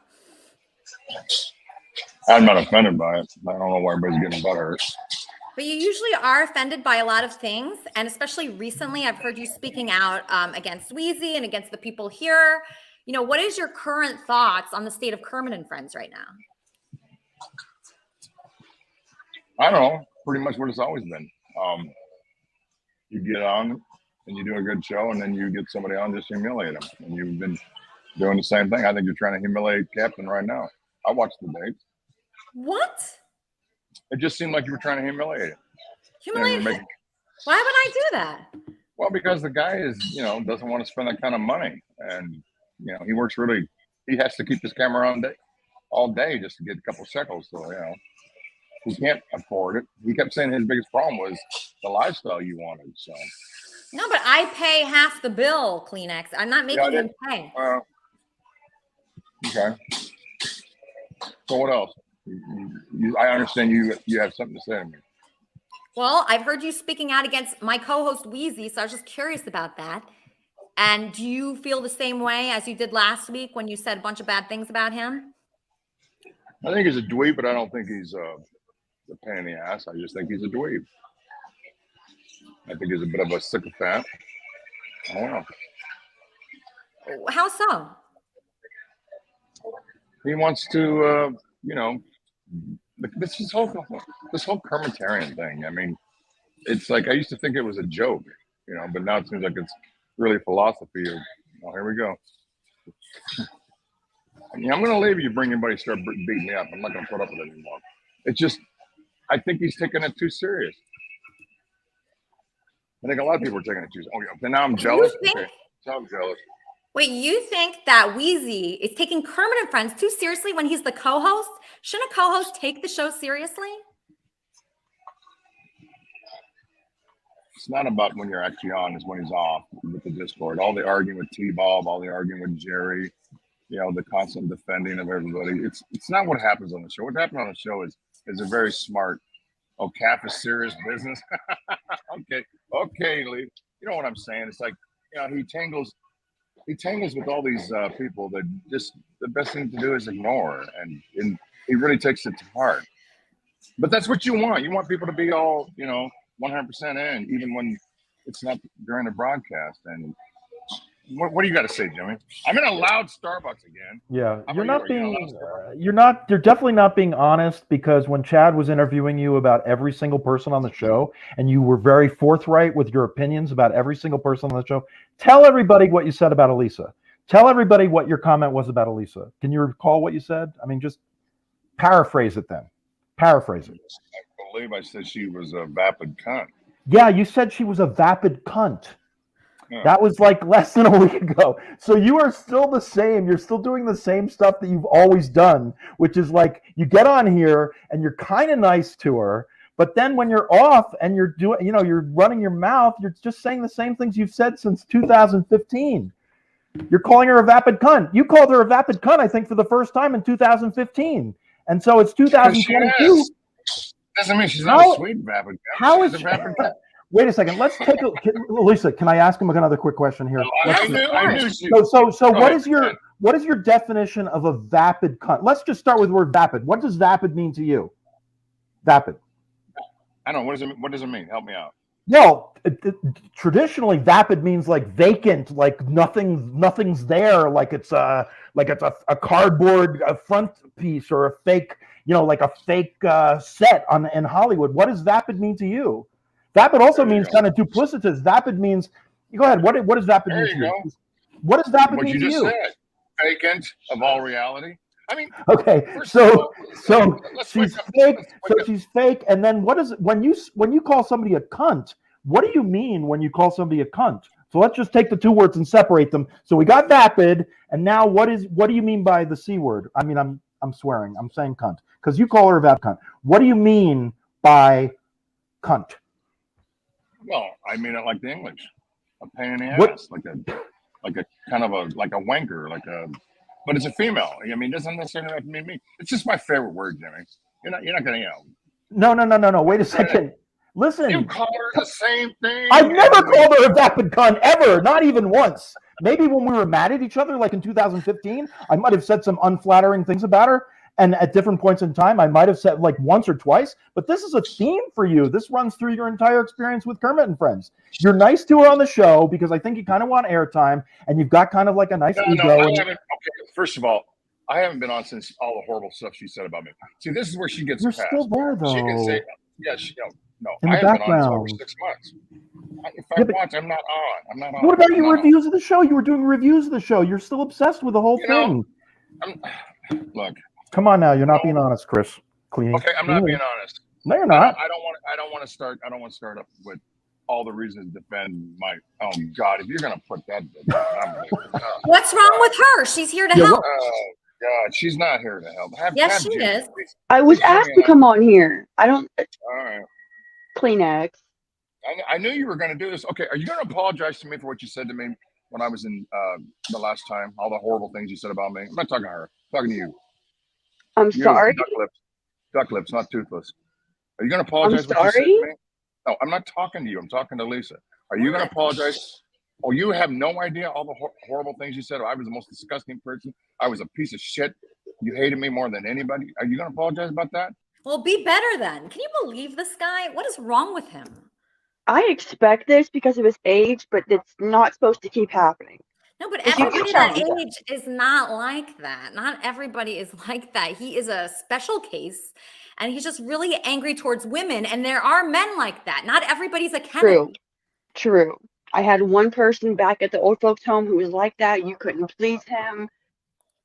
S18: I'm not offended by it. I don't know why everybody's getting butthurt.
S7: But you usually are offended by a lot of things, and especially recently, I've heard you speaking out against Wheezy and against the people here. You know, what is your current thoughts on the state of Kermit and Friends right now?
S18: I don't know, pretty much what it's always been. You get on and you do a good show, and then you get somebody on just to humiliate them. And you've been doing the same thing. I think you're trying to humiliate Captain right now. I watched the date.
S7: What?
S18: It just seemed like you were trying to humiliate him.
S7: Humiliate him? Why would I do that?
S18: Well, because the guy is, you know, doesn't want to spend that kind of money, and you know, he works really. He has to keep his camera on all day just to get a couple shekels. So you know, he can't afford it. He kept saying his biggest problem was the lifestyle you wanted. So.
S7: No, but I pay half the bill, Kleenex. I'm not making him pay.
S18: Okay. So what else? I understand you have something to say to me.
S7: Well, I've heard you speaking out against my co-host Wheezy, so I was just curious about that. And do you feel the same way as you did last week when you said a bunch of bad things about him?
S18: I think he's a dweeb, but I don't think he's a pain in the ass. I just think he's a dweeb. I think he's a bit of a sycophant. I don't know.
S7: How so?
S18: He wants to, you know, this whole Kermitarian thing. I mean, it's like I used to think it was a joke, you know, but now it seems like it's really philosophy of. Oh, here we go. Yeah, I'm gonna leave you. Bring anybody start beating me up. I'm not gonna put up with it anymore. It's just, I think he's taking it too serious. I think a lot of people are taking it too. Oh, yeah. Now I'm jealous. Okay. So I'm jealous.
S7: Wait, you think that Wheezy is taking Kermit and Friends too seriously when he's the co-host? Shouldn't a co-host take the show seriously?
S18: It's not about when you're actually on, it's when he's off with the Discord. All the arguing with T-Bob, all the arguing with Jerry, you know, the constant defending of everybody. It's not what happens on the show. What happens on the show is a very smart, Kaf is serious business. Okay, Lee. You know what I'm saying? It's like, you know, he tangles with all these people that just the best thing to do is ignore, and he really takes it to heart. But that's what you want. You want people to be all, you know, 100% in, even when it's not during the broadcast. And what do you got to say, Jimmy? I'm in a loud Starbucks again.
S19: Yeah, you're definitely not being honest, because when Chad was interviewing you about every single person on the show, and you were very forthright with your opinions about every single person on the show, tell everybody what you said about Elisa. Tell everybody what your comment was about Elisa. Can you recall what you said? I mean, just paraphrase it then. Paraphrase it.
S18: I believe I said she was a vapid cunt.
S19: Yeah, you said she was a vapid cunt.
S18: Yeah.
S19: That was like less than a week ago. So you are still the same. You're still doing the same stuff that you've always done, which is like you get on here and you're kind of nice to her, but then when you're off and you're doing, you know, you're running your mouth, you're just saying the same things you've said since 2015. You're calling her a vapid cunt. You called her a vapid cunt, I think, for the first time in 2015. And so it's 2022.
S18: Doesn't mean she's not a sweet vapid cunt.
S19: How is
S18: she's a vapid cunt?
S19: Wait a second. Let's take a Lisa. Can I ask him another quick question here?
S18: I knew she,
S19: So what is your definition of a vapid cunt? Let's just start with the word vapid. What does vapid mean to you? Vapid.
S18: I don't know. What does it mean? Help me out.
S19: Well, traditionally, vapid means like vacant, like nothing's there, like it's a cardboard front piece or a fake, like a fake set in Hollywood. What does vapid mean to you? Vapid also means kind of duplicitous. Vapid means. Go ahead. What does vapid mean to you? What does vapid mean to you?
S18: What you just said, vacant of all reality. I mean,
S19: okay, so she's fake. So she's fake, and then what is it when you call somebody a cunt? What do you mean when you call somebody a cunt? So let's just take the two words and separate them. So we got vapid, and now what do you mean by the C word? I mean, I'm swearing. I'm saying cunt because you call her a vapid cunt. What do you mean by cunt?
S18: Well, I mean it like the English, a pain in the ass, like a kind of a wanker, but it's a female. I mean, it doesn't necessarily have to mean me. It's just my favorite word, Jimmy. You're not gonna,
S19: No. Wait a second. Listen.
S18: You call her the same thing.
S19: I've never called her a vapid cunt ever, not even once. Maybe when we were mad at each other, like in 2015, I might have said some unflattering things about her. And at different points in time, I might have said like once or twice. But this is a theme for you. This runs through your entire experience with Kermit and Friends. You're nice to her on the show because I think you kind of want airtime, and you've got kind of like a nice ego.
S18: Okay, first of all, I haven't been on since all the horrible stuff she said about me. See, this is where she gets past.
S19: You're still there, though.
S18: She can say, yeah, no,
S19: in
S18: I
S19: the
S18: haven't been on
S19: background.
S18: for 6 months. If I watch, I'm not on.
S19: What about your reviews of the show? You were doing reviews of the show. You're still obsessed with the whole thing.
S18: Look.
S19: Come on now, you're not being honest, Chris. Clean.
S18: Okay, I'm not being honest.
S19: No, you're not.
S18: I don't want to start up with all the reasons to defend my. Oh God, if you're gonna put that.
S7: What's wrong with her? She's here to help.
S18: Oh God, she's not here to help.
S7: Yes, she is.
S20: I was asked to come on here. I don't.
S18: All right.
S20: Kleenex.
S18: I knew you were going to do this. Okay, are you going to apologize to me for what you said to me when I was in the last time? All the horrible things you said about me. I'm not talking to her. I'm talking to you.
S20: I'm sorry.
S18: Duck lips, not toothless. Are you going to apologize for what you said to me? No, I'm not talking to you. I'm talking to Lisa. Are you going to apologize? Oh, you have no idea all the horrible things you said. I was the most disgusting person. I was a piece of shit. You hated me more than anybody. Are you going to apologize about that?
S7: Well, be better then. Can you believe this guy? What is wrong with him?
S20: I expect this because of his age, but it's not supposed to keep happening.
S7: No, but everybody that age is not like that. Not everybody is like that. He is a special case, and he's just really angry towards women, and there are men like that. Not everybody's a Kevin.
S20: True. I had one person back at the old folks home who was like that. You couldn't please him.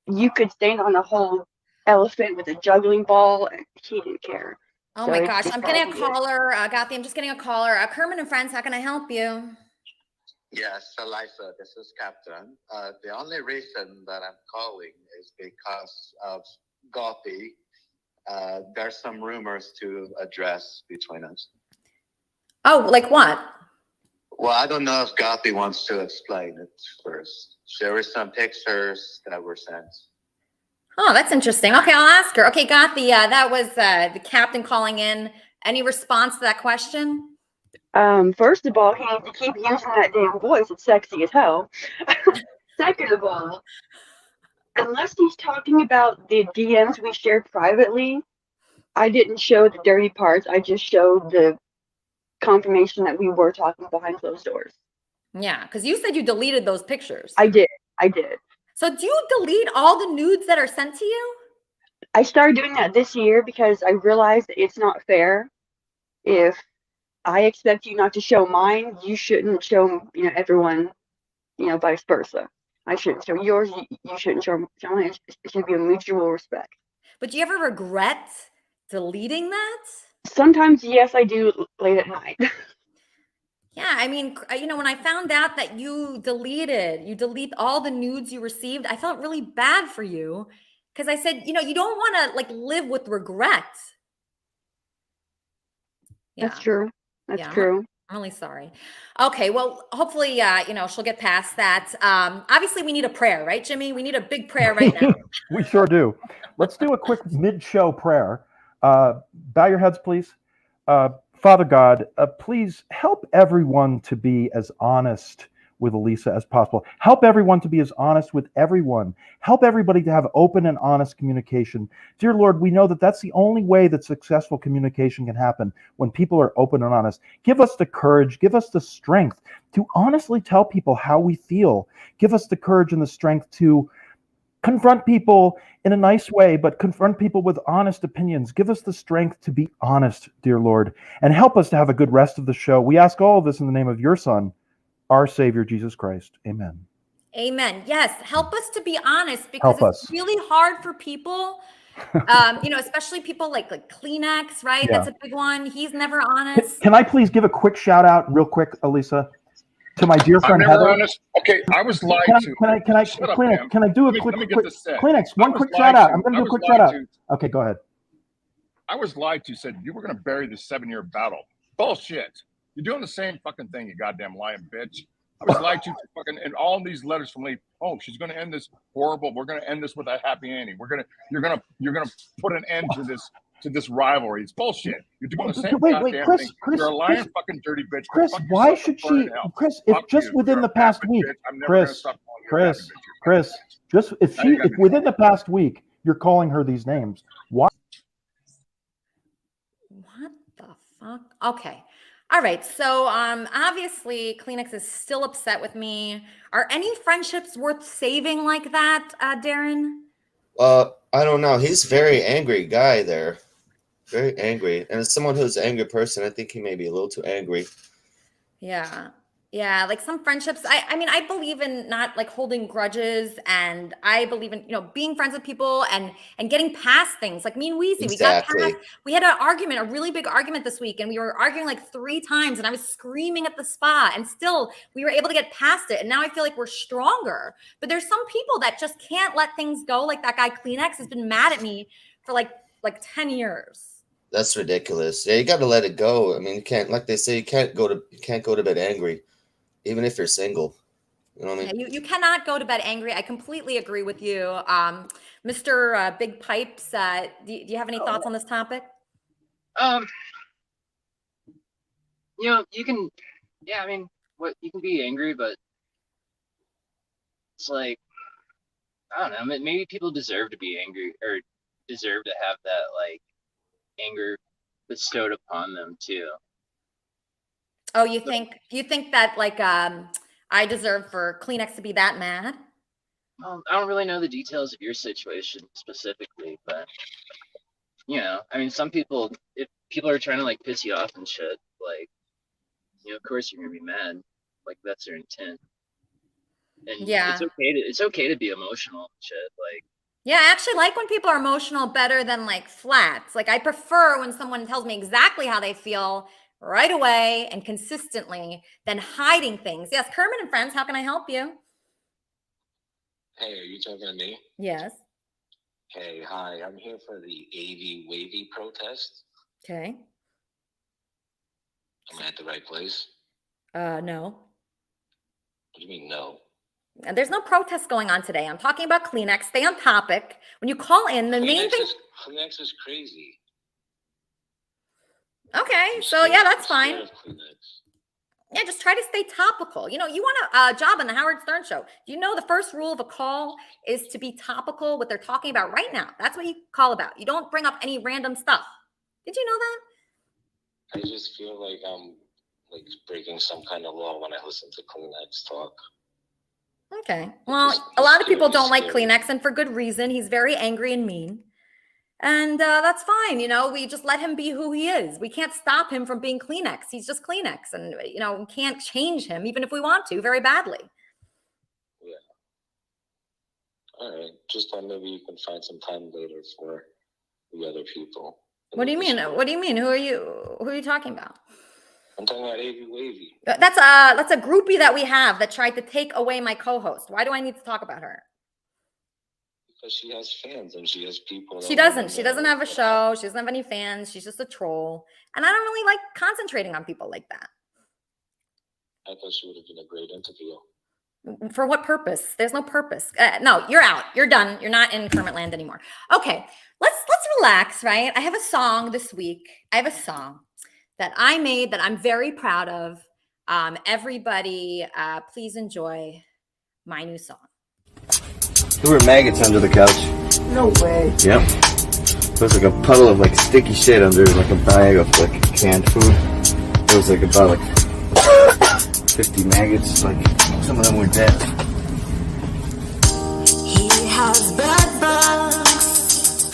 S20: You could stand on a whole elephant with a juggling ball, and he didn't care.
S7: Oh my gosh, I'm getting a caller. Gothy, I'm just getting a caller. Kermit and Friends, how can I help you?
S11: Yes, Eliza, this is Captain. The only reason that I'm calling is because of Gothy. There's some rumors to address between us.
S7: Oh, like what?
S11: Well, I don't know if Gothy wants to explain it first. There were some pictures that were sent.
S7: Oh, that's interesting. Okay, I'll ask her. Okay, Gothy, that was the captain calling in. Any response to that question?
S20: First of all, he needs to keep using that damn voice. It's sexy as hell. Second of all, unless he's talking about the DMs we shared privately, I didn't show the dirty parts. I just showed the confirmation that we were talking behind closed doors.
S7: Yeah, because you said you deleted those pictures.
S20: I did.
S7: So do you delete all the nudes that are sent to you?
S20: I started doing that this year because I realized that it's not fair. If I expect you not to show mine, you shouldn't show, everyone, vice versa. I shouldn't show yours. You shouldn't show mine. It should be a mutual respect.
S7: But do you ever regret deleting that?
S20: Sometimes, yes, I do late at night.
S7: Yeah, I mean, when I found out that you delete all the nudes you received, I felt really bad for you because I said, you don't want to live with regret. Yeah.
S20: That's true. That's true.
S7: I'm really sorry. Okay, well, hopefully, she'll get past that. Obviously, we need a prayer, right, Jimmy? We need a big prayer right now.
S19: We sure do. Let's do a quick mid-show prayer. Bow your heads, please. Father God, please help everyone to be as honest with Elisa as possible. Help everyone to be as honest with everyone. Help everybody to have open and honest communication. Dear Lord, we know that that's the only way that successful communication can happen, when people are open and honest. Give us the courage, give us the strength to honestly tell people how we feel. Give us the courage and the strength to confront people in a nice way, but confront people with honest opinions. Give us the strength to be honest, dear Lord, and help us to have a good rest of the show. We ask all of this in the name of your Son, our Savior, Jesus Christ. Amen.
S7: Amen. Yes. Help us to be honest, because
S19: Help
S7: it's
S19: us.
S7: really hard for people, especially people like Kleenex, right?
S19: Yeah.
S7: That's a big one. He's never honest.
S19: Can I please give a quick shout out real quick, Elisa, to my dear
S18: I'm
S19: friend
S18: never
S19: Heather?
S18: honest. Okay, I was lied to. Shut up,
S19: Kleenex,
S18: Pam.
S19: can I do a
S18: Let me
S19: quick
S18: get this said.
S19: Kleenex,
S18: I
S19: one
S18: was
S19: quick
S18: lied
S19: shout out.
S18: to.
S19: I'm going
S18: I
S19: to do a
S18: was
S19: quick shout
S18: lied
S19: out.
S18: to.
S19: Okay, go ahead.
S18: I was lied to. Said you were going to bury the 7-year battle. Bullshit. You're doing the same fucking thing, you goddamn lying bitch. I was lied to fucking, and all these letters from Lee. Oh, she's going to end this horrible. We're going to end this with a happy ending. You're gonna put an end to this rivalry. It's bullshit. You're doing the same goddamn thing. You're a lying fucking dirty bitch. Go
S19: Chris,
S18: fuck
S19: why
S18: yourself and
S19: should
S18: burn
S19: she,
S18: in hell.
S19: Chris, if
S18: Fuck
S19: just
S18: you.
S19: within
S18: You're
S19: the
S18: a
S19: past
S18: bad
S19: week,
S18: bitch. I'm never going to stop calling you a bad bitch.
S19: Chris, just if within the past week, you're calling her these names, why?
S7: What the fuck? Okay. All right. So obviously Kleenex is still upset with me. Are any friendships worth saving like that, Darren?
S16: I don't know. He's a very angry guy there. Very angry. And as someone who's an angry person, I think he may be a little too angry.
S7: Yeah. Yeah, like some friendships. I mean, I believe in not like holding grudges, and I believe in, being friends with people and getting past things. Like me and Weezy,
S16: Exactly.
S7: we had an argument, a really big argument this week, and we were arguing like 3 times, and I was screaming at the spa, and still we were able to get past it. And now I feel like we're stronger. But there's some people that just can't let things go. Like that guy Kleenex has been mad at me for like 10 years.
S16: That's ridiculous. Yeah, you got to let it go. I mean, you can't, like they say, you can't go to bed angry, even if you're single. You know what I mean?
S7: Yeah, you cannot go to bed angry. I completely agree with you. Mr. Big Pipes, do you have any thoughts on this topic?
S21: You can, I mean, you can be angry, but it's like, I don't know, maybe people deserve to be angry or deserve to have that, like, anger bestowed upon them too.
S7: Oh, you think that like I deserve for Kleenex to be that mad?
S21: I don't really know the details of your situation specifically, but I mean, some people, if people are trying to like piss you off and shit, like, of course you're gonna be mad. Like that's their intent. And
S7: yeah,
S21: it's okay to be emotional and shit. Like,
S7: yeah, I actually like when people are emotional better than like flats. Like I prefer when someone tells me exactly how they feel right away and consistently than hiding things. Yes, Kermit and Friends, how can I help you?
S11: Hey, are you talking to me?
S7: Yes.
S11: Hey, hi. I'm here for the AV Wavy protest.
S7: Okay.
S11: Am I at the right place?
S7: No.
S11: What do you mean, no?
S7: And there's no protest going on today. I'm talking about Kleenex. Stay on topic. When you call in, the main thing.
S11: Kleenex is crazy.
S7: Okay, so yeah, that's fine. Yeah, just try to stay topical. You want a job on the Howard Stern Show. Do you know the first rule of a call is to be topical, what they're talking about right now? That's what you call about. You don't bring up any random stuff. Did you know that?
S11: I just feel like I'm like breaking some kind of law when I listen to Kleenex talk.
S7: Okay. Well, a lot of people don't like Kleenex, and for good reason. He's very angry and mean. And that's fine. We just let him be who he is. We can't stop him from being Kleenex. He's just Kleenex. And, we can't change him, even if we want to, very badly.
S11: Yeah. All right. Just thought maybe you can find some time later for the other people.
S7: What do you mean? What do you mean? Who are you talking about?
S11: I'm talking about AV Wavy.
S7: That's a groupie that we have that tried to take away my co-host. Why do I need to talk about her?
S11: Because she has fans and she has people.
S7: She doesn't. She doesn't have a show. She doesn't have any fans. She's just a troll. And I don't really like concentrating on people like that.
S11: I thought she would have been a great interview.
S7: For what purpose? There's no purpose. No, you're out. You're done. You're not in Kermit land anymore. Okay, let's relax, right? I have a song this week. I have a song that I made that I'm very proud of. Everybody, please enjoy my new song.
S1: There were maggots under the couch.
S7: No way.
S1: Yep. There was like a puddle of like sticky shit under like a bag of like canned food. There was like about like 50 maggots. Like some of them were dead.
S22: He has bed bugs,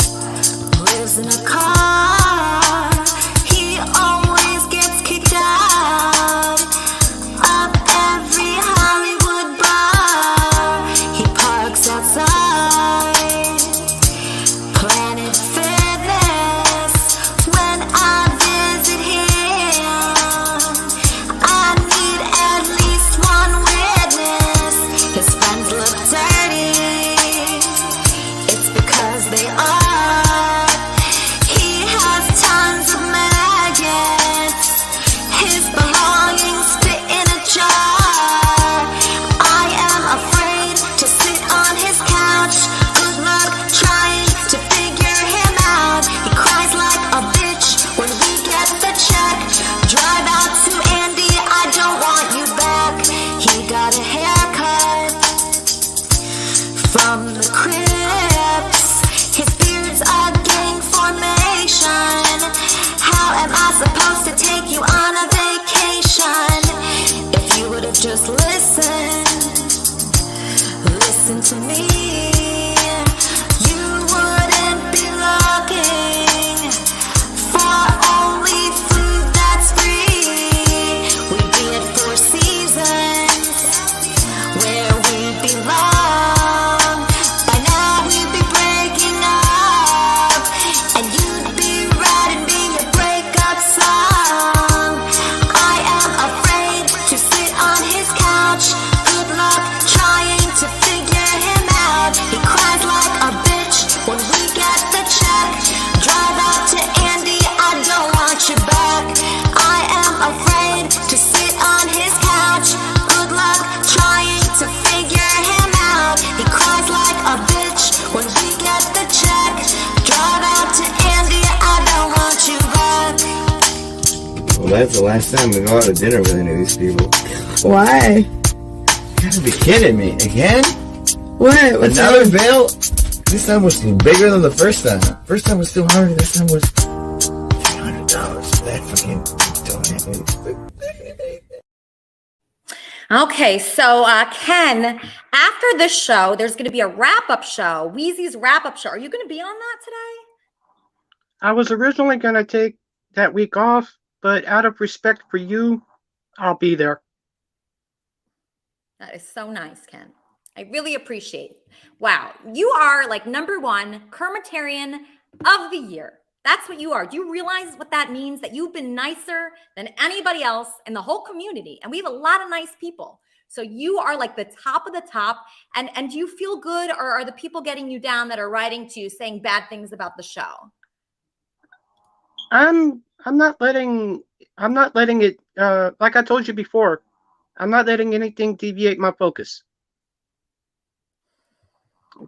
S22: lives in a car. He always gets kicked out of every Hollywood bar. He parks outside Planet Fitness when I visit him. I need at least one witness. His friends look dirty. It's because they are. He has tons of maggots. His belongings fit in a jar. I am afraid to sit on his couch. Good luck trying to figure him out. He cries like a bitch when we get the check. Drive out to Andy, I don't want you back. He got a haircut from the Crips. His beard's a gang formation. How am I supposed to take you on a vacation? If you would have just listen to me, you wouldn't be looking for only food that's free. We'd be at Four Seasons, where we belong. By now we'd be breaking up, and you'd be writing me a breakup song. I am afraid to sit on his couch. Good luck trying to figure him out. He cries like a bitch when we get the check. Drive out to Andy, I don't want you back. I am afraid to sit on his couch. Good luck trying to figure him out. He cries like a bitch when we get the check. Drive out to Andy, I don't want you back.
S1: Well, that's the last time we go out to dinner with any of these people.
S23: Why?
S1: You gotta be kidding me. Again?
S23: What? What's
S1: Another
S23: wrong?
S1: bill? This time was bigger than the first time. First time was $200. This time was $300 for that fucking donation.
S7: Okay, so Ken, after this show, there's going to be a wrap-up show, Wheezy's wrap-up show. Are you going to be on that today?
S3: I was originally going to take that week off, but out of respect for you, I'll be there.
S7: That is so nice, Ken. I really appreciate it. Wow, you are like #1 Kermitarian of the year. That's what you are. Do you realize what that means? That you've been nicer than anybody else in the whole community. And we have a lot of nice people. So you are like the top of the top. And do you feel good, or are the people getting you down that are writing to you saying bad things about the show?
S3: I'm not letting it, like I told you before, I'm not letting anything deviate my focus.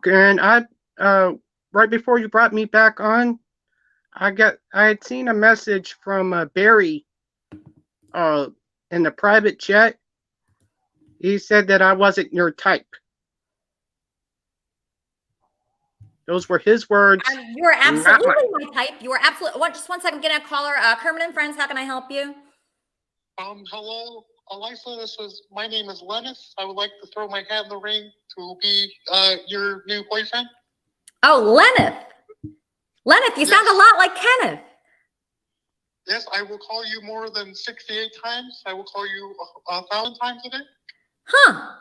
S3: And right before you brought me back on, I had seen a message from Barry in the private chat. He said that I wasn't your type. Those were his words.
S7: You are absolutely my type. You are absolutely. Just one second. Getting a caller. Kermit and Friends. How can I help you?
S10: Hello, Elisa. My name is Lennis. I would like to throw my hat in the ring to be your new boyfriend.
S7: Oh, Lenneth. Lenneth, you sound a lot like Kenneth.
S10: Yes, I will call you more than 68 times. I will call you 1,000 times a day.
S7: Huh.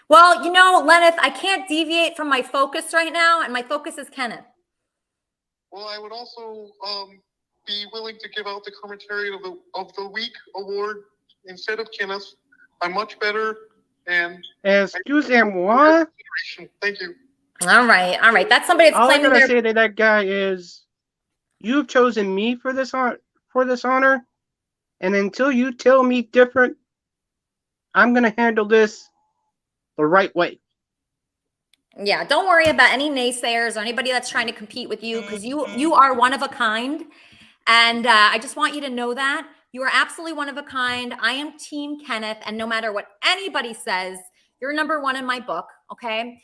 S7: Well, you know, Lenneth, I can't deviate from my focus right now, and my focus is Kenneth.
S10: Well, I would also be willing to give out the Kermitarian of the Week award instead of Kenneth. I'm much better. And
S3: excusez-moi.
S10: Thank you.
S7: All right. That's somebody that's
S3: All I'm
S7: claiming
S3: gonna
S7: their...
S3: say to that guy is, you've chosen me for this honor, and until you tell me different, I'm gonna handle this the right way.
S7: Yeah, don't worry about any naysayers or anybody that's trying to compete with you, because you are one of a kind. And I just want you to know that. You are absolutely one of a kind. I am Team Kenneth, and no matter what anybody says, you're number one in my book, okay?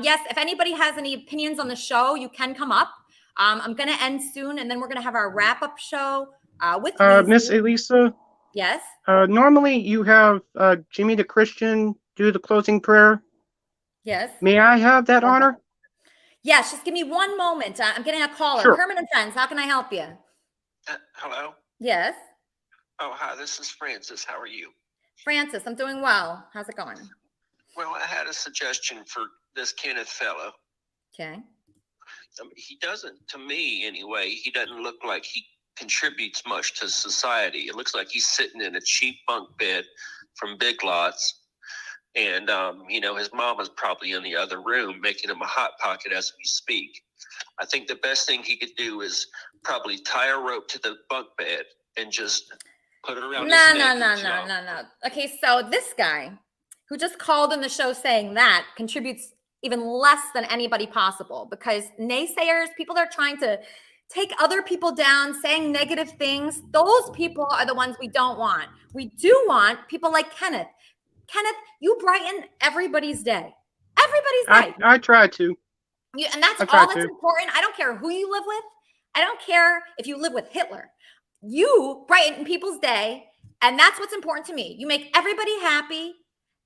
S7: Yes, if anybody has any opinions on the show, you can come up. I'm going to end soon, and then we're going to have our wrap-up show with
S3: Miss
S7: Weezy.
S3: Elisa,
S7: Yes?
S3: normally you have Jimmy the Christian do the closing prayer.
S7: Yes?
S3: May I have that honor?
S7: Yes, just give me one moment. I'm getting a caller.
S3: Sure.
S7: Kermit and Friends, how can I help you?
S2: Hello?
S7: Yes?
S2: Oh, hi, this is Francis. How are you?
S7: Francis, I'm doing well. How's it going?
S2: Well, I had a suggestion for this Kenneth fellow.
S7: Okay.
S2: He doesn't, to me anyway, he doesn't look like he contributes much to society. It looks like he's sitting in a cheap bunk bed from Big Lots. And, his mama's probably in the other room making him a Hot Pocket as we speak. I think the best thing he could do is probably tie a rope to the bunk bed and just put it around his neck.
S7: No. Okay, so this guy who just called in the show saying that contributes even less than anybody possible, because naysayers, people that are trying to take other people down, saying negative things, those people are the ones we don't want. We do want people like Kenneth. Kenneth, you brighten everybody's day. Everybody's day.
S3: I try to.
S7: And that's
S3: I try
S7: all that's
S3: to.
S7: important. I don't care who you live with. I don't care if you live with Hitler. You brighten people's day, and that's what's important to me. You make everybody happy,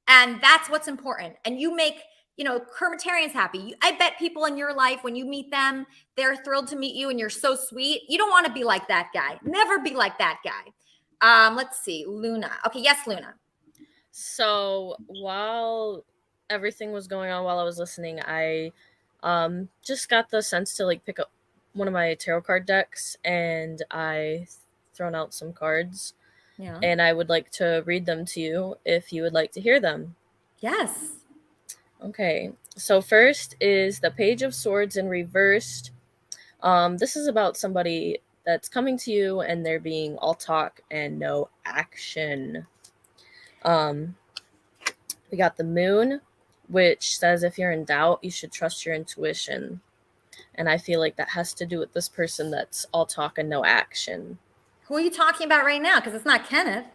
S7: and that's what's important. And you make, Kermitarians happy. I bet people in your life, when you meet them, they're thrilled to meet you, and you're so sweet. You don't want to be like that guy. Never be like that guy. Let's see. Luna. Okay, yes, Luna.
S13: So while everything was going on, while I was listening, I just got the sense to pick up one of my tarot card decks, and I thrown out some cards.
S7: Yeah.
S13: And I would like to read them to you if you would like to hear them.
S7: Yes.
S13: Okay. So first is the Page of Swords in reversed. This is about somebody that's coming to you and they're being all talk and no action. We got the Moon, which says if you're in doubt, you should trust your intuition. And I feel like that has to do with this person that's all talk and no action.
S7: Who are you talking about right now? Because it's not Kenneth.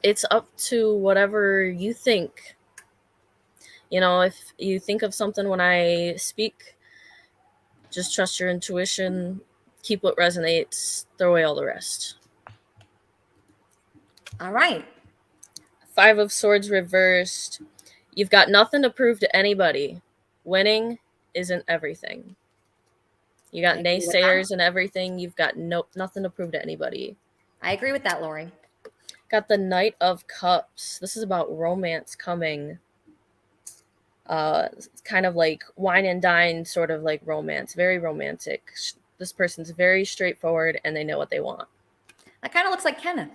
S13: It's up to whatever you think. If you think of something when I speak, just trust your intuition, keep what resonates, throw away all the rest.
S7: All right.
S13: 5 of Swords reversed. You've got nothing to prove to anybody. Winning isn't everything. You got naysayers and everything. You've got nothing to prove to anybody.
S7: I agree with that, Lori.
S13: Got the Knight of Cups. This is about romance coming. Kind of like wine and dine, sort of like romance. Very romantic. This person's very straightforward and they know what they want.
S7: That kind of looks like Kenneth.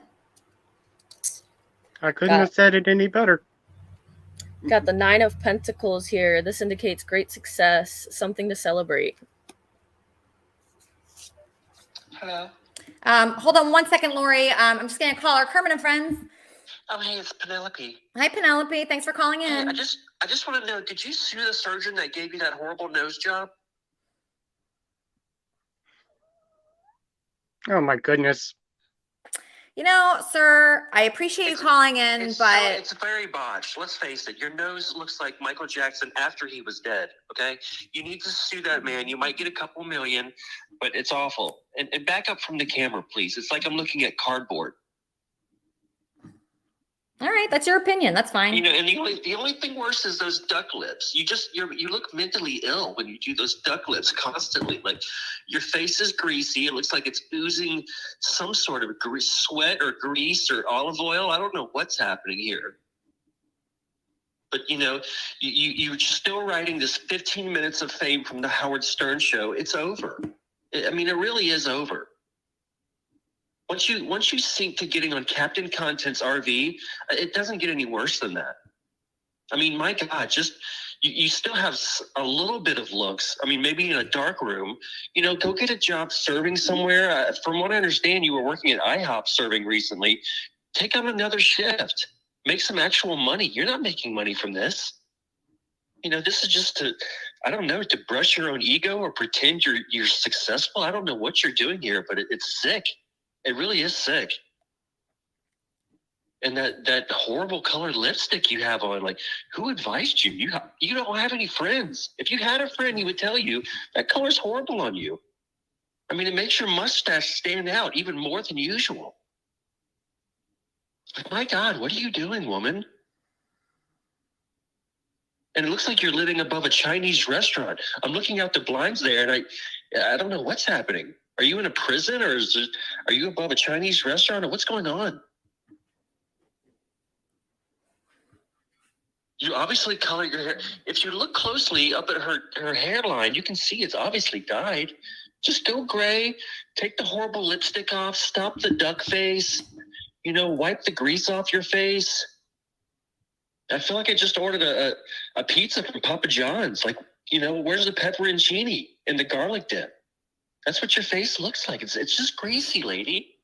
S3: I couldn't have said it any better.
S13: Got the 9 of Pentacles here. This indicates great success, something to celebrate.
S2: Hello?
S7: Hold on one second, Lori. I'm just going to call our Kermit and Friends.
S2: Oh, hey, it's Penelope.
S7: Hi, Penelope. Thanks for calling in.
S2: Hey, I just want to know, did you sue the surgeon that gave you that horrible nose job?
S3: Oh my goodness.
S7: Sir, I appreciate you calling in, but
S2: it's very botched. Let's face it. Your nose looks like Michael Jackson after he was dead. Okay, you need to sue that man. You might get a couple million, but it's awful. And back up from the camera, please. It's like I'm looking at cardboard.
S7: all right, that's your opinion. That's fine.
S2: And the only thing worse is those duck lips. You look mentally ill when you do those duck lips constantly. Like your face is greasy. It looks like it's oozing some sort of sweat or grease or olive oil. I don't know what's happening here. But you're still writing this 15 minutes of fame from the Howard Stern show. It's over. I mean, it really is over. Once you sink to getting on Captain Content's RV, it doesn't get any worse than that. I mean, my God, you still have a little bit of looks. I mean, maybe in a dark room, go get a job serving somewhere. From what I understand, you were working at IHOP serving recently. Take on another shift. Make some actual money. You're not making money from this. This is just to brush your own ego or pretend you're successful. I don't know what you're doing here, but it's sick. It really is sick. And that horrible colored lipstick you have on, like, who advised you? You don't have any friends. If you had a friend, he would tell you that color's horrible on you. I mean, it makes your mustache stand out even more than usual. Like, my God, what are you doing, woman? And it looks like you're living above a Chinese restaurant. I'm looking out the blinds there, and I don't know what's happening. Are you in a prison, or are you above a Chinese restaurant, or what's going on? You obviously color your hair. If you look closely up at her hairline, you can see it's obviously dyed. Just go gray, take the horrible lipstick off, stop the duck face, wipe the grease off your face. I feel like I just ordered a pizza from Papa John's. Like, where's the pepperoncini and the garlic dip? That's what your face looks like. It's just greasy, lady.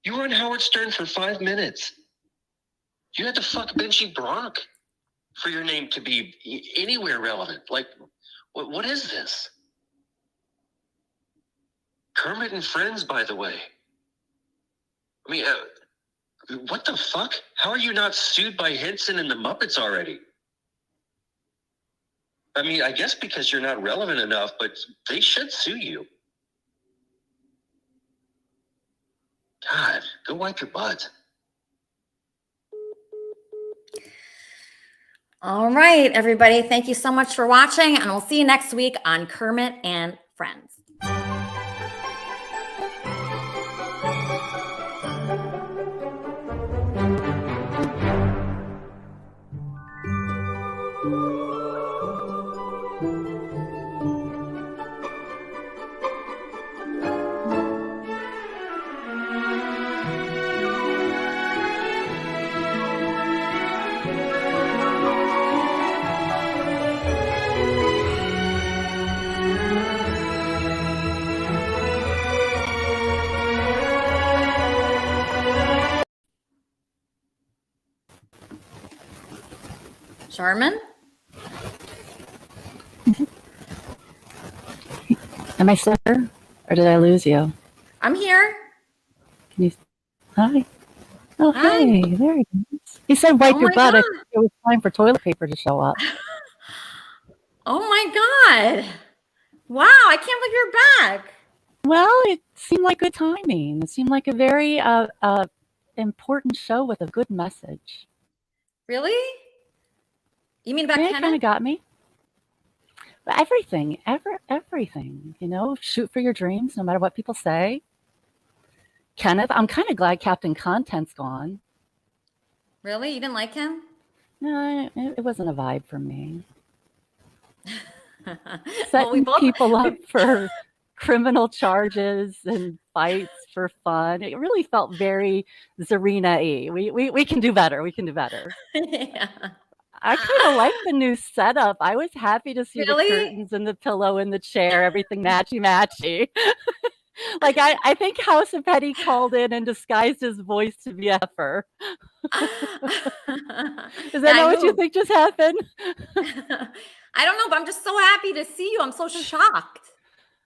S2: You were on Howard Stern for 5 minutes. You had to fuck Benji Bronk for your name to be anywhere relevant. Like, what is this? Kermit and Friends, by the way. I mean, what the fuck? How are you not sued by Henson and the Muppets already? I mean, I guess because you're not relevant enough, but they should sue you. God, go wipe your butt.
S7: All right, everybody. Thank you so much for watching, and we'll see you next week on Kermit and Friends. Charmin?
S4: Am I still here, or did I lose you?
S7: I'm here.
S4: Can you? Hi. Oh,
S7: Hi.
S4: hey, there he is. He said wipe
S7: Oh
S4: your
S7: my
S4: butt. I
S7: God.
S4: think it was time for toilet paper to show up.
S7: Oh my God. Wow, I can't believe you're back.
S4: Well, it seemed like good timing. It seemed like a very important show with a good message.
S7: Really? You mean about
S4: Yeah, it kind
S7: Kenneth?
S4: of got me. But everything, everything, shoot for your dreams, no matter what people say. Kenneth, I'm kind of glad Captain Content's gone.
S7: Really? You didn't like him?
S4: No, it wasn't a vibe for me.
S7: Well,
S4: Setting people up for criminal charges and fights for fun. It really felt very Zarina-y. We can do better. We can do better.
S7: Yeah.
S4: I kind of like the new setup. I was happy to see
S7: Really?
S4: the curtains and the pillow and the chair, everything matchy-matchy. Like, I think House of Petty called in and disguised his voice to be Effer. Is that not what you think just happened?
S7: I don't know, but I'm just so happy to see you. I'm so shocked.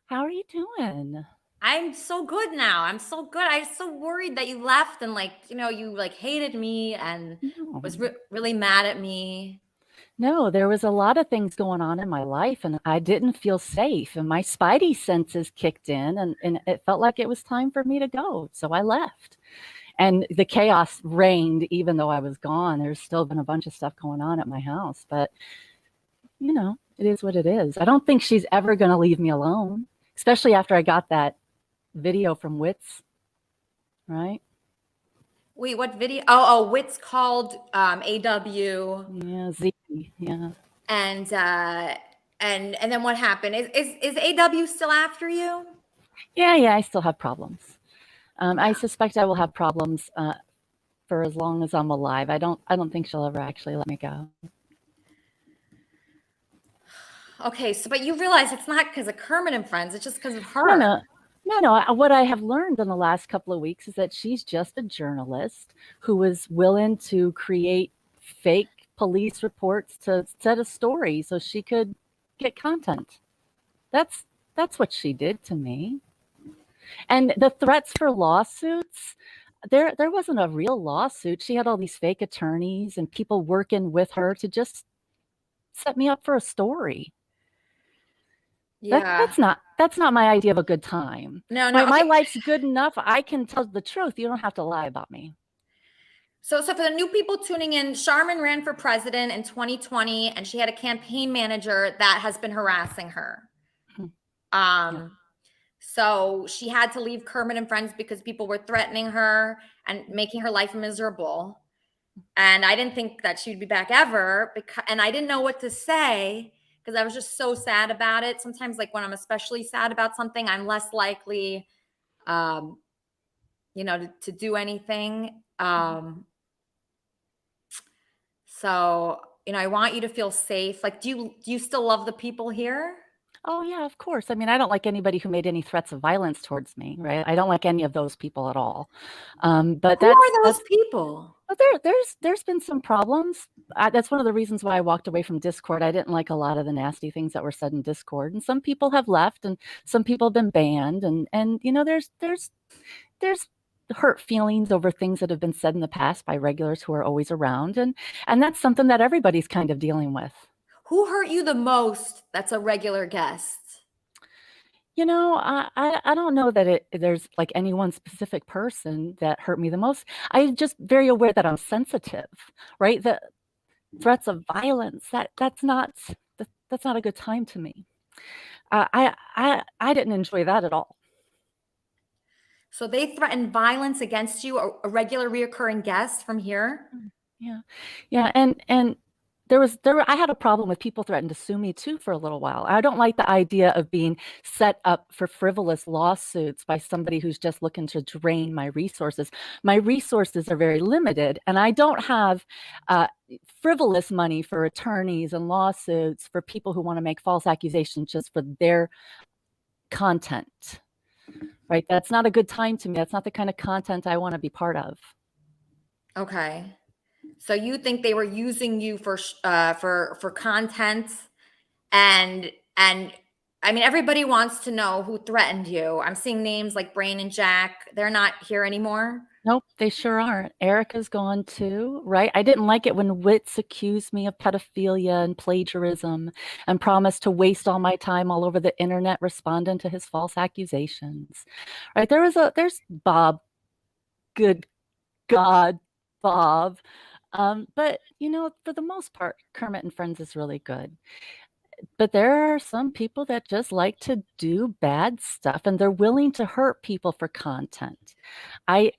S4: How are you doing?
S7: I'm so good now. I'm so good. I was so worried that you left and you hated me and was really mad at me.
S4: No, there was a lot of things going on in my life, and I didn't feel safe, and my spidey senses kicked in, and it felt like it was time for me to go, so I left. And the chaos reigned even though I was gone. There's still been a bunch of stuff going on at my house, but, it is what it is. I don't think she's ever going to leave me alone, especially after I got that video from Wits, right?
S7: Wait, what video? Oh, Wit's called AW.
S4: Yeah, Z. Yeah.
S7: And then what happened? Is AW still after you?
S4: Yeah, I still have problems. I suspect I will have problems for as long as I'm alive. I don't think she'll ever actually let me go.
S7: Okay, but you realize it's not because of Kermit and Friends. It's just because of her.
S4: No. What I have learned in the last couple of weeks is that she's just a journalist who was willing to create fake police reports to set a story so she could get content. That's what she did to me. And the threats for lawsuits, there wasn't a real lawsuit. She had all these fake attorneys and people working with her to just set me up for a story.
S7: Yeah.
S4: That's not my idea of a good time.
S7: No,
S4: My
S7: okay.
S4: life's good enough. I can tell the truth. You don't have to lie about me.
S7: So for the new people tuning in, Charmin ran for president in 2020, and she had a campaign manager that has been harassing her. So she had to leave Kermit and Friends because people were threatening her and making her life miserable. And I didn't think that she'd be back ever, and I didn't know what to say because I was just so sad about it. Sometimes, like when I'm especially sad about something, I'm less likely, to do anything. So, I want you to feel safe. Like, do you still love the people here?
S4: Oh yeah, of course. I mean, I don't like anybody who made any threats of violence towards me, right? I don't like any of those people at all. But
S7: Who are those people?
S4: But there's been some problems. That's one of the reasons why I walked away from Discord. I didn't like a lot of the nasty things that were said in Discord, and some people have left, and some people have been banned, and there's hurt feelings over things that have been said in the past by regulars who are always around, and that's something that everybody's kind of dealing with.
S7: Who hurt you the most that's a regular guest?
S4: I don't know that there's like any one specific person that hurt me the most. I'm just very aware that I'm sensitive, right? The threats of violence, that's not a good time to me. I didn't enjoy that at all.
S7: So they threatened violence against you, a regular reoccurring guest from here?
S4: Yeah, and I had a problem with people threatening to sue me too for a little while. I don't like the idea of being set up for frivolous lawsuits by somebody who's just looking to drain my resources. My resources are very limited, and I don't have frivolous money for attorneys and lawsuits for people who want to make false accusations just for their content. Right? That's not a good time to me. That's not the kind of content I want to be part of.
S7: Okay. So you think they were using you for content, and I mean, everybody wants to know who threatened you. I'm seeing names like Brain and Jack. They're not here anymore.
S4: Nope, they sure aren't. Erica's gone too, right? I didn't like it when Wits accused me of pedophilia and plagiarism and promised to waste all my time all over the internet responding to his false accusations. Right? There's Bob. Good God, Bob. But for the most part, Kermit and Friends is really good. But there are some people that just like to do bad stuff, and they're willing to hurt people for content. I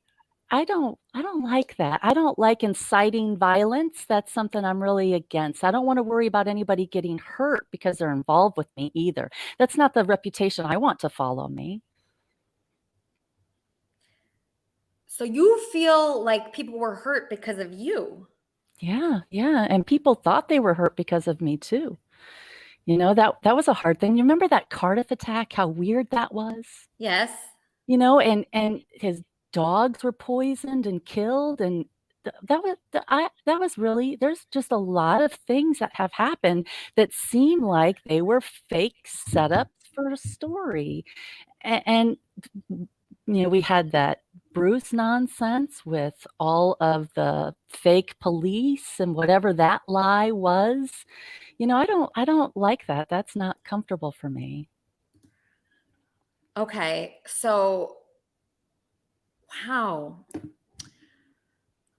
S4: don't like that. I don't like inciting violence. That's something I'm really against. I don't want to worry about anybody getting hurt because they're involved with me either. That's not the reputation I want to follow me.
S7: So you feel like people were hurt because of you?
S4: Yeah. And people thought they were hurt because of me too. That was a hard thing. You remember that Cardiff attack, how weird that was?
S7: Yes.
S4: And his dogs were poisoned and killed, and that was really, there's just a lot of things that have happened that seem like they were fake setups for a story. And we had that Bruce nonsense with all of the fake police and whatever that lie was. I don't like that. That's not comfortable for me.
S7: Okay. So, wow.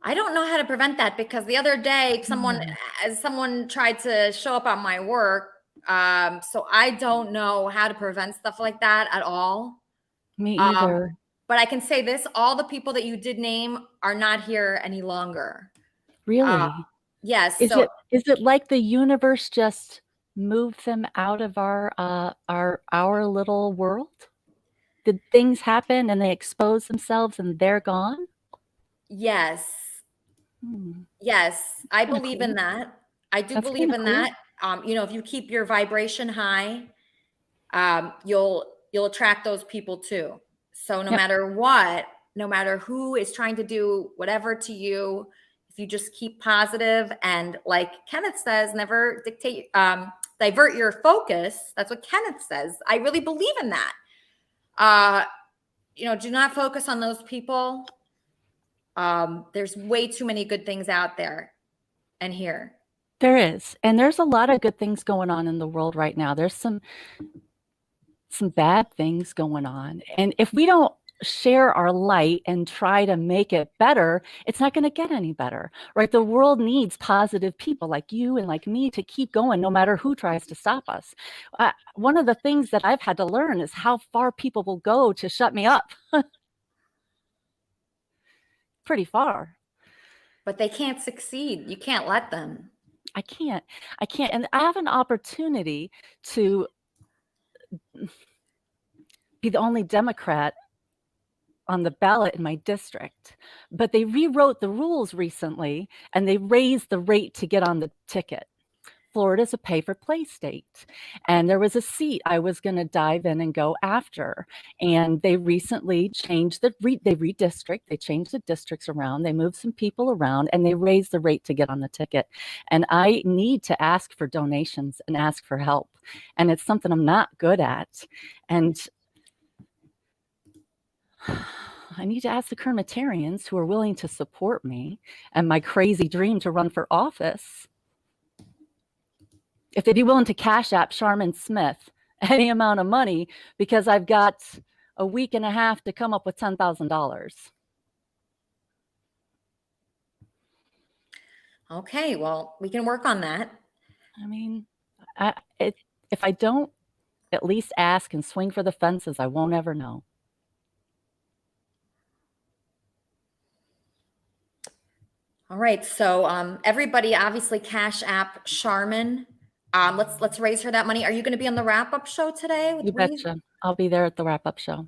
S7: I don't know how to prevent that, because the other day someone tried to show up on my work. So I don't know how to prevent stuff like that at all.
S4: Me either.
S7: But I can say this: all the people that you did name are not here any longer.
S4: Really?
S7: Yes.
S4: Is it like the universe just moved them out of our little world? Did things happen and they expose themselves and they're gone?
S7: Yes. Yes, I believe in that. I do believe in that. If you keep your vibration high, you'll attract those people too. So no matter what, no matter who is trying to do whatever to you, if you just keep positive and, like Kenneth says, never divert your focus. That's what Kenneth says. I really believe in that. do not focus on those people. There's way too many good things out there and here.
S4: There is. And there's a lot of good things going on in the world right now. There's some bad things going on. And if we don't share our light and try to make it better, it's not going to get any better, right? The world needs positive people like you and like me to keep going no matter who tries to stop us. One of the things that I've had to learn is how far people will go to shut me up. Pretty far.
S7: But they can't succeed. You can't let them.
S4: I can't. And I have an opportunity to be the only Democrat on the ballot in my district, but they rewrote the rules recently and they raised the rate to get on the ticket. Florida's a pay-for-play state, and there was a seat I was going to dive in and go after, and they recently changed they redistrict, they changed the districts around, they moved some people around, and they raised the rate to get on the ticket. And I need to ask for donations and ask for help, and it's something I'm not good at. And I need to ask the Kermitarians who are willing to support me and my crazy dream to run for office if they'd be willing to cash app Sharman Smith any amount of money, because I've got a week and a half to come up with $10,000.
S7: Okay, well, we can work on that.
S4: I mean, if I don't at least ask and swing for the fences, I won't ever know.
S7: All right, so everybody obviously cash app Sharman. Let's raise her that money. Are you going to be on the wrap up show today?
S4: You betcha. I'll be there at the wrap up show.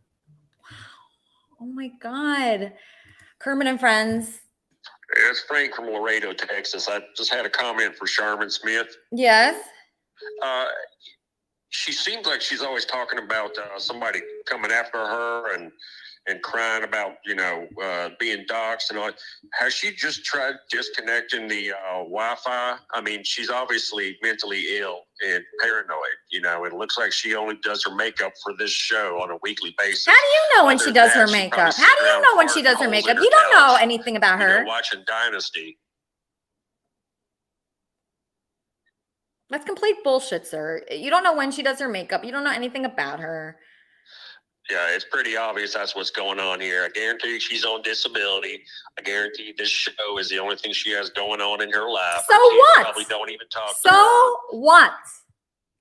S7: Oh my God. Kermit and friends.
S2: It's Frank from Laredo, Texas. I just had a comment for Sharman Smith.
S7: Yes.
S2: She seems like she's always talking about somebody coming after her and crying about, being doxxed and all. Has she just tried disconnecting the Wi-Fi? I mean, she's obviously mentally ill and paranoid, it looks like she only does her makeup for this show on a weekly basis.
S7: How do you know when she does her makeup? How do you know when she does her makeup? You don't know anything about her.
S2: Watching Dynasty.
S7: That's complete bullshit, sir. You don't know when she does her makeup. You don't know anything about her.
S2: Yeah, it's pretty obvious that's what's going on here. I guarantee she's on disability. I guarantee this show is the only thing she has going on in her life.
S7: So what?
S2: Probably don't even talk
S7: so
S2: to her.
S7: What?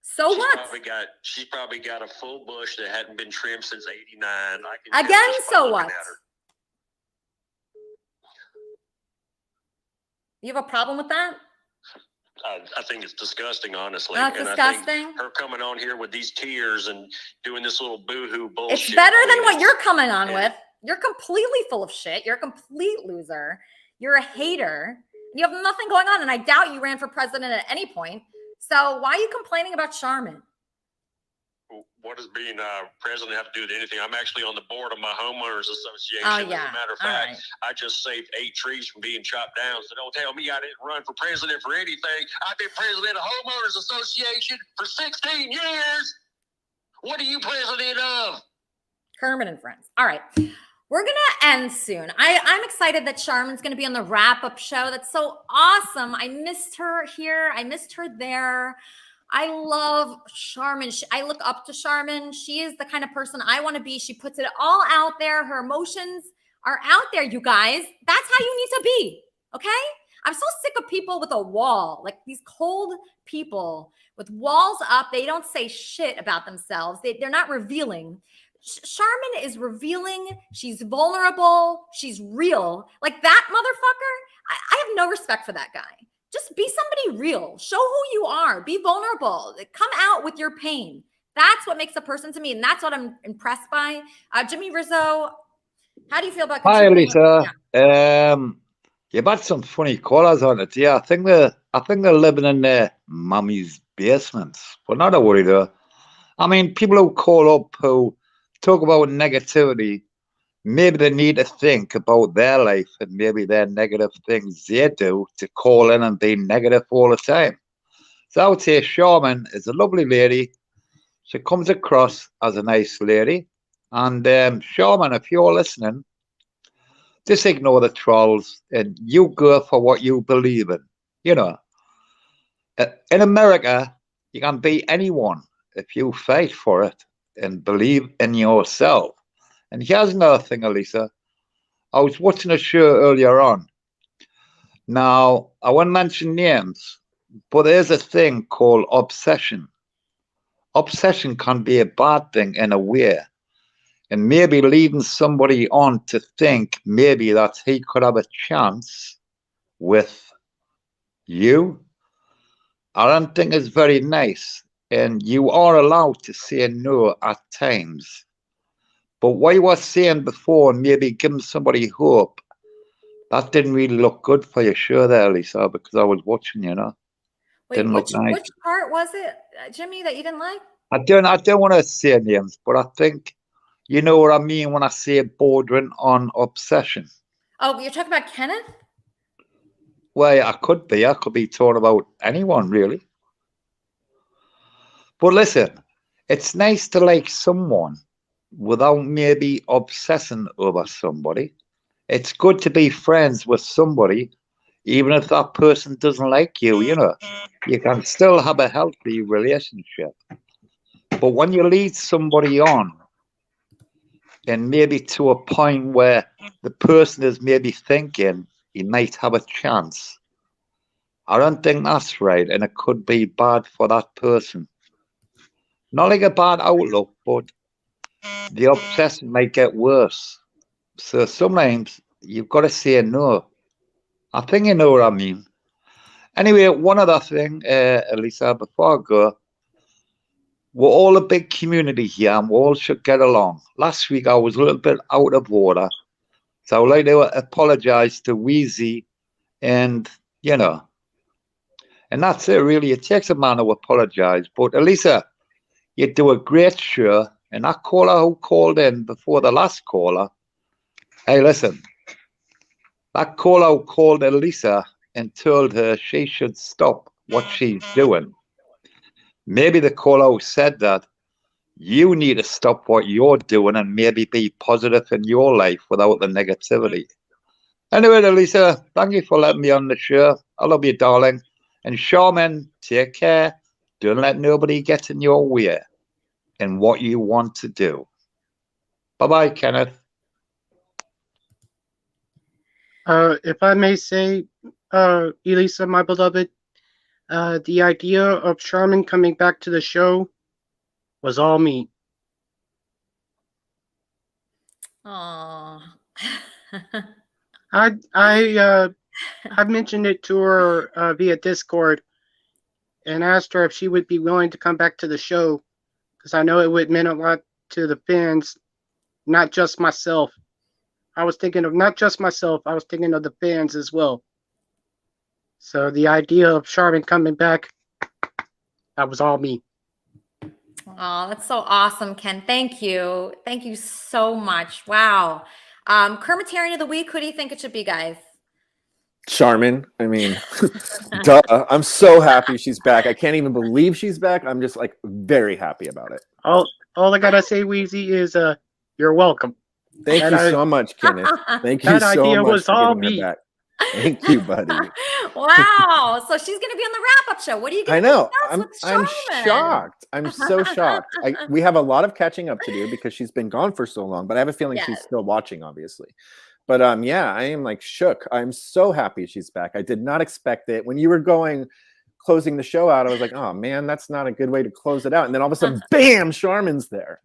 S7: So
S2: she's
S7: what?
S2: She's probably got a full bush that hadn't been trimmed since '89.
S7: Again, so what? You have a problem with that?
S2: I think it's disgusting, honestly.
S7: That's disgusting.
S2: I think her coming on here with these tears and doing this little boo-hoo bullshit.
S7: It's better than what you're coming on with. You're completely full of shit. You're a complete loser. You're a hater. You have nothing going on, and I doubt you ran for president at any point. So why are you complaining about Sharman?
S2: What does being president have to do with anything? I'm actually on the board of my homeowners association.
S7: Oh, yeah.
S2: As a matter of fact, I just saved 8 trees from being chopped down. So don't tell me I didn't run for president for anything. I've been president of homeowners association for 16 years. What are you president of?
S7: Kermit and friends. All right. We're going to end soon. I'm excited that Sharman's going to be on the wrap-up show. That's so awesome. I missed her here. I missed her there. I love Sharman. I look up to Sharman. She is the kind of person I want to be. She puts it all out there. Her emotions are out there, you guys. That's how you need to be, okay? I'm so sick of people with a wall, like these cold people with walls up. They don't say shit about themselves. They're not revealing. Sharman is revealing. She's vulnerable. She's real. Like that motherfucker, I have no respect for that guy. Just be somebody real. Show who you are. Be vulnerable. Come out with your pain. That's what makes a person to me. And that's what I'm impressed by. Jimmy Rizzo, how do you feel about
S5: Hi, Lisa. Yeah. You've had some funny callers on it. Yeah, I think they're living in their mummy's basements. But not a worry though. I mean, people who call up who talk about negativity, maybe they need to think about their life and maybe their negative things they do to call in and be negative all the time. So I would say Sharman is a lovely lady. She comes across as a nice lady. And Sherman, if you're listening, just ignore the trolls and you go for what you believe in. You know, in America, you can be anyone if you fight for it and believe in yourself. And here's another thing, Elisa. I was watching a show earlier on. Now, I won't mention names, but there's a thing called obsession. Obsession can be a bad thing in a way, and maybe leading somebody on to think maybe that he could have a chance with you. I don't think it's very nice, and you are allowed to say no at times. But what you were saying before, maybe giving somebody hope, that didn't really look good for your show there, Lisa, because I was watching, you know.
S7: Wait,
S5: Didn't look nice.
S7: which part was it, Jimmy, that you didn't like?
S5: I don't want to say names, but I think you know what I mean when I say bordering on obsession.
S7: Oh, you're talking about Kenneth?
S5: Well, yeah, I could be talking about anyone, really. But listen, it's nice to like someone without maybe obsessing over somebody. It's good to be friends with somebody, even if that person doesn't like you, you know. You can still have a healthy relationship. But when you lead somebody on, and maybe to a point where the person is maybe thinking he might have a chance, I don't think that's right, and it could be bad for that person. Not like a bad outlook, but the obsession might get worse. So sometimes you've got to say no. I think you know what I mean. Anyway, one other thing, Elisa, before I go, we're all a big community here and we all should get along. Last week I was a little bit out of order, so I would like to apologize to Wheezy and, you know, and that's it really. It takes a man to apologize. But Elisa, you do a great show, and that caller who called in before the last caller, hey, listen, that caller who called Elisa and told her she should stop what she's doing. Maybe the caller who said that, you need to stop what you're doing and maybe be positive in your life without the negativity. Anyway, Elisa, thank you for letting me on the show. I love you, darling. And Charmin, take care. Don't let nobody get in your way in what you want to do. Bye-bye, Kenneth.
S3: If I may say, Elisa, my beloved, the idea of Charmin coming back to the show was all me.
S7: Aww.
S3: I mentioned it to her via Discord and asked her if she would be willing to come back to the show, because I know it would mean a lot to the fans, not just myself. I was thinking of not just myself, I was thinking of the fans as well. So the idea of Charmin coming back, that was all me.
S7: Oh, that's so awesome, Ken. Thank you. Thank you so much. Wow. Kermitarian of the week, who do you think it should be, guys?
S6: Charmin. I mean, duh. I'm so happy she's back. I can't even believe she's back. I'm just like very happy about it.
S3: All I gotta say, Wheezy, is you're welcome.
S6: Thank you so much, Kenneth. Thank you
S3: that
S6: so
S3: idea
S6: much
S3: was
S6: for
S3: all
S6: giving her
S3: me.
S6: back. Thank you, buddy.
S7: Wow. So she's going to be on the wrap-up show. What are you
S6: I
S7: going to
S6: know.
S7: discuss
S6: I'm
S7: with Charmin?
S6: shocked. I'm so shocked. We have a lot of catching up to do because she's been gone for so long, but I have a feeling she's still watching, obviously. But yeah, I am like shook. I'm so happy she's back. I did not expect it. When you were closing the show out, I was like, oh man, that's not a good way to close it out. And then all of a sudden, bam, Charmin's there.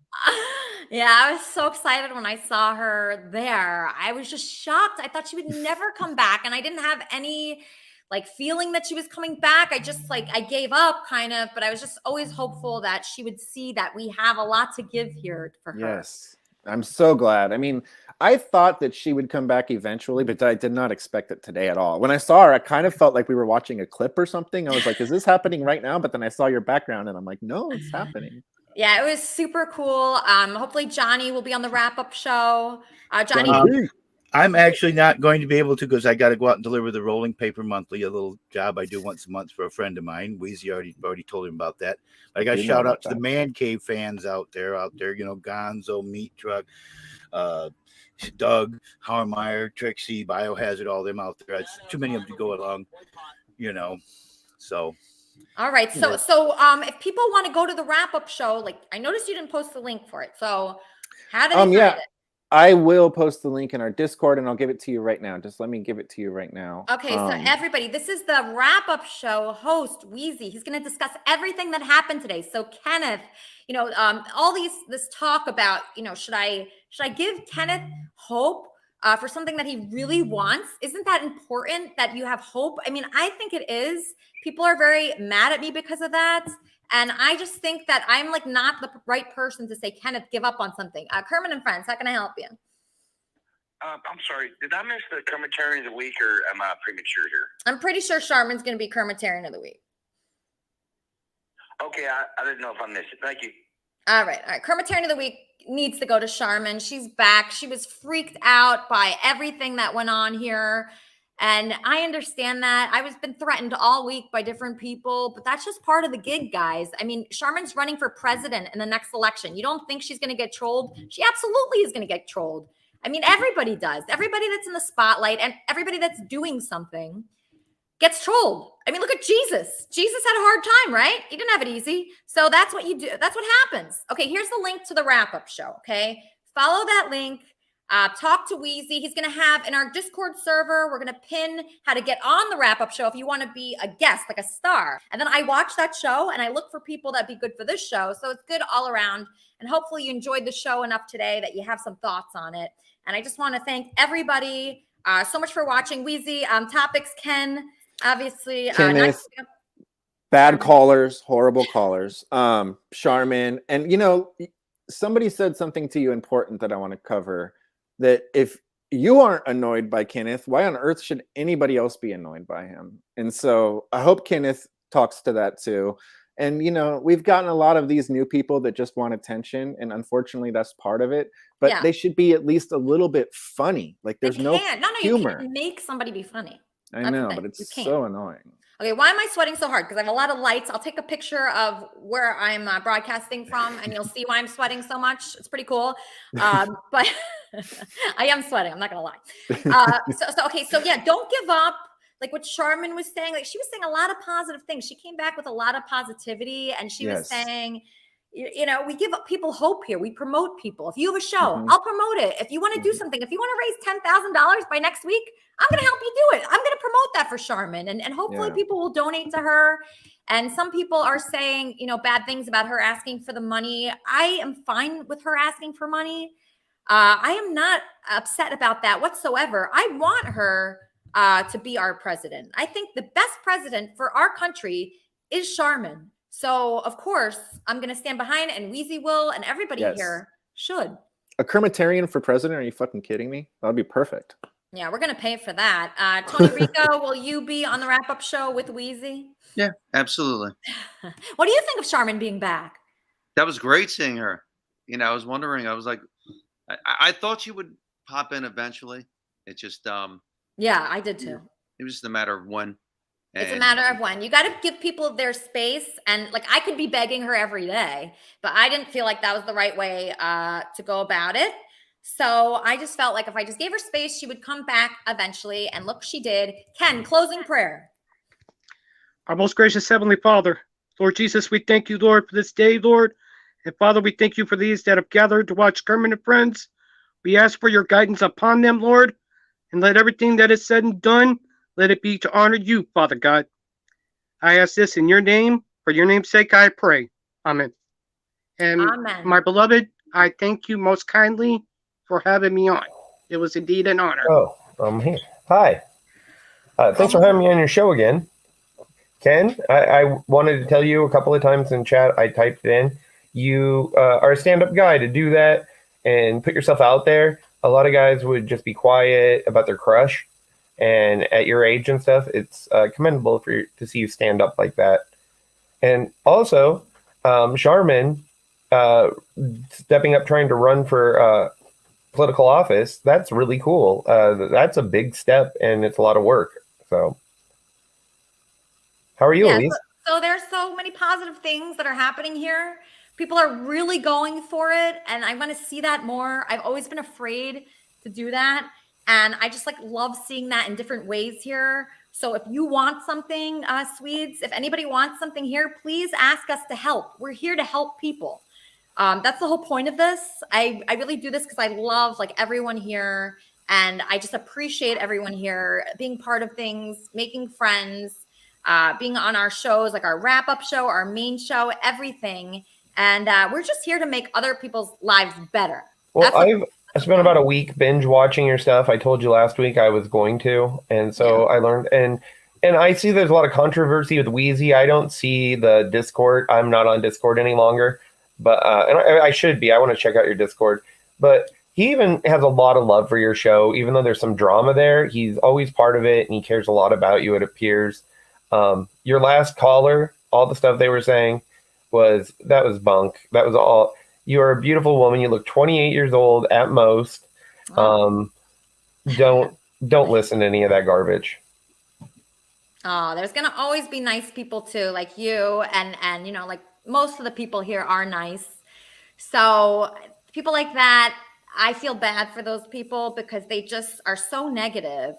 S7: Yeah, I was so excited when I saw her there. I was just shocked. I thought she would never come back, and I didn't have any like feeling that she was coming back. I just I gave up kind of, but I was just always hopeful that she would see that we have a lot to give here for her.
S6: Yes, I'm so glad. I mean, I thought that she would come back eventually, but I did not expect it today at all. When I saw her, I kind of felt like we were watching a clip or something. I was like, is this happening right now? But then I saw your background, and I'm like, no, it's happening.
S7: Yeah, it was super cool. Hopefully Johnny will be on the wrap-up show. Johnny,
S6: Johnny.
S8: I'm actually not going to be able to because I got to go out and deliver the rolling paper monthly, a little job I do once a month for a friend of mine. Wheezy already told him about that. But I got to shout out to the Man Cave fans out there, you know, Gonzo, Meat Truck, Doug, Hauermeyer, Trixie, Biohazard, all them out there. It's too many of them to go along, you know. So
S7: all right. So if people want to go to the wrap-up show, like I noticed you didn't post the link for it. So how do they find it?
S6: I will post the link in our Discord and I'll give it to you right now. Just let me give it to you right now.
S7: Okay, so everybody, this is the wrap-up show host, Wheezy. He's going to discuss everything that happened today. So Kenneth, you know, all this talk about, you know, should I give Kenneth hope for something that he really wants? Isn't that important that you have hope? I mean, I think it is. People are very mad at me because of that. And I just think that I'm like not the right person to say, Kenneth, give up on something. Kermit and Friends, how can I help you?
S17: I'm sorry. Did I miss the Kermitarian of the Week, or am I premature here?
S7: I'm pretty sure Charmin's going to be Kermitarian of the Week.
S17: Okay, I didn't know if I missed it. Thank you.
S7: All right. Kermitarian of the Week needs to go to Charmin. She's back. She was freaked out by everything that went on here. And I understand that. I was been threatened all week by different people, but that's just part of the gig, guys. I mean, Charmin's running for president in the next election. You don't think she's going to get trolled? She absolutely is going to get trolled. I mean, everybody does. Everybody that's in the spotlight and everybody that's doing something gets trolled. I mean, look at Jesus. Jesus had a hard time, right? He didn't have it easy. So that's what you do. That's what happens. Okay, here's the link to the wrap-up show, okay? Follow that link. Talk to Wheezy. He's going to have in our Discord server, we're going to pin how to get on the wrap-up show if you want to be a guest, like a star. And then I watch that show and I look for people that'd be good for this show. So it's good all around. And hopefully you enjoyed the show enough today that you have some thoughts on it. And I just want to thank everybody so much for watching. Wheezy, topics, Ken, obviously.
S6: Bad callers, horrible callers. Charmin. And, you know, somebody said something to you important that I want to cover. That if you aren't annoyed by Kenneth, why on earth should anybody else be annoyed by him? And so I hope Kenneth talks to that too. And, you know, we've gotten a lot of these new people that just want attention. And unfortunately, that's part of it. But they should be at least a little bit funny. Like there's no humor.
S7: You can't make somebody be funny.
S6: I know, but it's so annoying.
S7: Okay, why am I sweating so hard? Because I have a lot of lights. I'll take a picture of where I'm broadcasting from, and you'll see why I'm sweating so much. It's pretty cool. But I am sweating. I'm not going to lie. So yeah, don't give up. Like what Charmin was saying, like she was saying a lot of positive things. She came back with a lot of positivity, and she was saying, you know, we give people hope here. We promote people. If you have a show, I'll promote it. If you want to do something, if you want to raise $10,000 by next week, I'm going to help you do it. I'm going to promote that for Charmin. And hopefully people will donate to her. And some people are saying, you know, bad things about her asking for the money. I am fine with her asking for money. I am not upset about that whatsoever. I want her to be our president. I think the best president for our country is Charmin. So, of course, I'm going to stand behind it, and Wheezy will, and everybody here should.
S6: A Kermitarian for president? Are you fucking kidding me? That would be perfect.
S7: Yeah, we're going to pay for that. Tony Rico, will you be on the wrap-up show with Wheezy?
S1: Yeah, absolutely.
S7: What do you think of Charmin being back?
S1: That was great seeing her. You know, I was wondering, I was like, I thought she would pop in eventually. It just,
S7: yeah, I did too.
S1: It was just a matter of when.
S7: It's a matter of when. You got to give people their space. And like, I could be begging her every day, but I didn't feel like that was the right way to go about it. So I just felt like if I just gave her space, she would come back eventually. And look, she did. Ken, closing prayer.
S3: Our most gracious Heavenly Father, Lord Jesus, we thank you, Lord, for this day, Lord. And Father, we thank you for these that have gathered to watch Kermit and Friends. We ask for your guidance upon them, Lord, and let everything that is said and done, let it be to honor you, Father God. I ask this in your name. For your name's sake, I pray. Amen. And my beloved, I thank you most kindly for having me on. It was indeed an honor.
S9: Oh, I'm here. Hi. Thanks for having me on your show again. Ken, I wanted to tell you a couple of times in chat, I typed it in. You are a stand-up guy to do that and put yourself out there. A lot of guys would just be quiet about their crush. And at your age and stuff, it's commendable for you to see you stand up like that. And also, Charmin stepping up, trying to run for political office. That's really cool. That's a big step, and it's a lot of work. So, how are you, Elise?
S7: So there's so many positive things that are happening here. People are really going for it, and I want to see that more. I've always been afraid to do that, and I just like love seeing that in different ways here. So if you want something, Swedes, if anybody wants something here, please ask us to help. We're here to help people. That's the whole point of this. I really do this because I love like everyone here, and I just appreciate everyone here being part of things, making friends, being on our shows, like our wrap-up show, our main show, everything. And we're just here to make other people's lives better.
S9: Well, I spent about a week binge watching your stuff. I told you last week I was going to, and so I learned. And I see there's a lot of controversy with Wheezy. I don't see the Discord. I'm not on Discord any longer, but and I should be. I want to check out your Discord. But he even has a lot of love for your show, even though there's some drama there. He's always part of it, and he cares a lot about you. It appears. Your last caller, all the stuff they were saying was bunk. That was all. You are a beautiful woman. You look 28 years old at most. Don't listen to any of that garbage.
S7: Oh, there's gonna always be nice people too, like you, and you know, like most of the people here are nice. So people like that, I feel bad for those people because they just are so negative.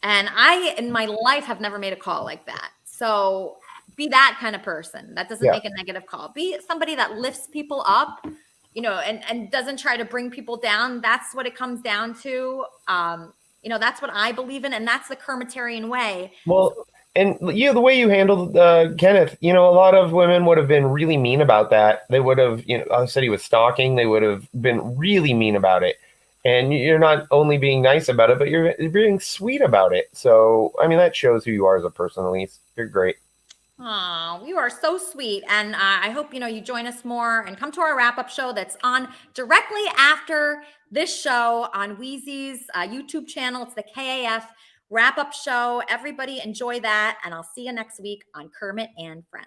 S7: And I, in my life, have never made a call like that. So be that kind of person that doesn't make a negative call. Be somebody that lifts people up, you know, and doesn't try to bring people down. That's what it comes down to. You know, that's what I believe in, and that's the Kermitarian way.
S9: Well, and the way you handled Kenneth, you know, a lot of women would have been really mean about that. They would have, you know, I said he was stalking. They would have been really mean about it. And you're not only being nice about it, but you're being sweet about it. So, I mean, that shows who you are as a person, Elise. You're great.
S7: Oh, you are so sweet. And I hope, you know, you join us more and come to our wrap-up show that's on directly after this show on Wheezy's YouTube channel. It's the KAF Wrap-Up Show. Everybody enjoy that. And I'll see you next week on Kermit and Friends.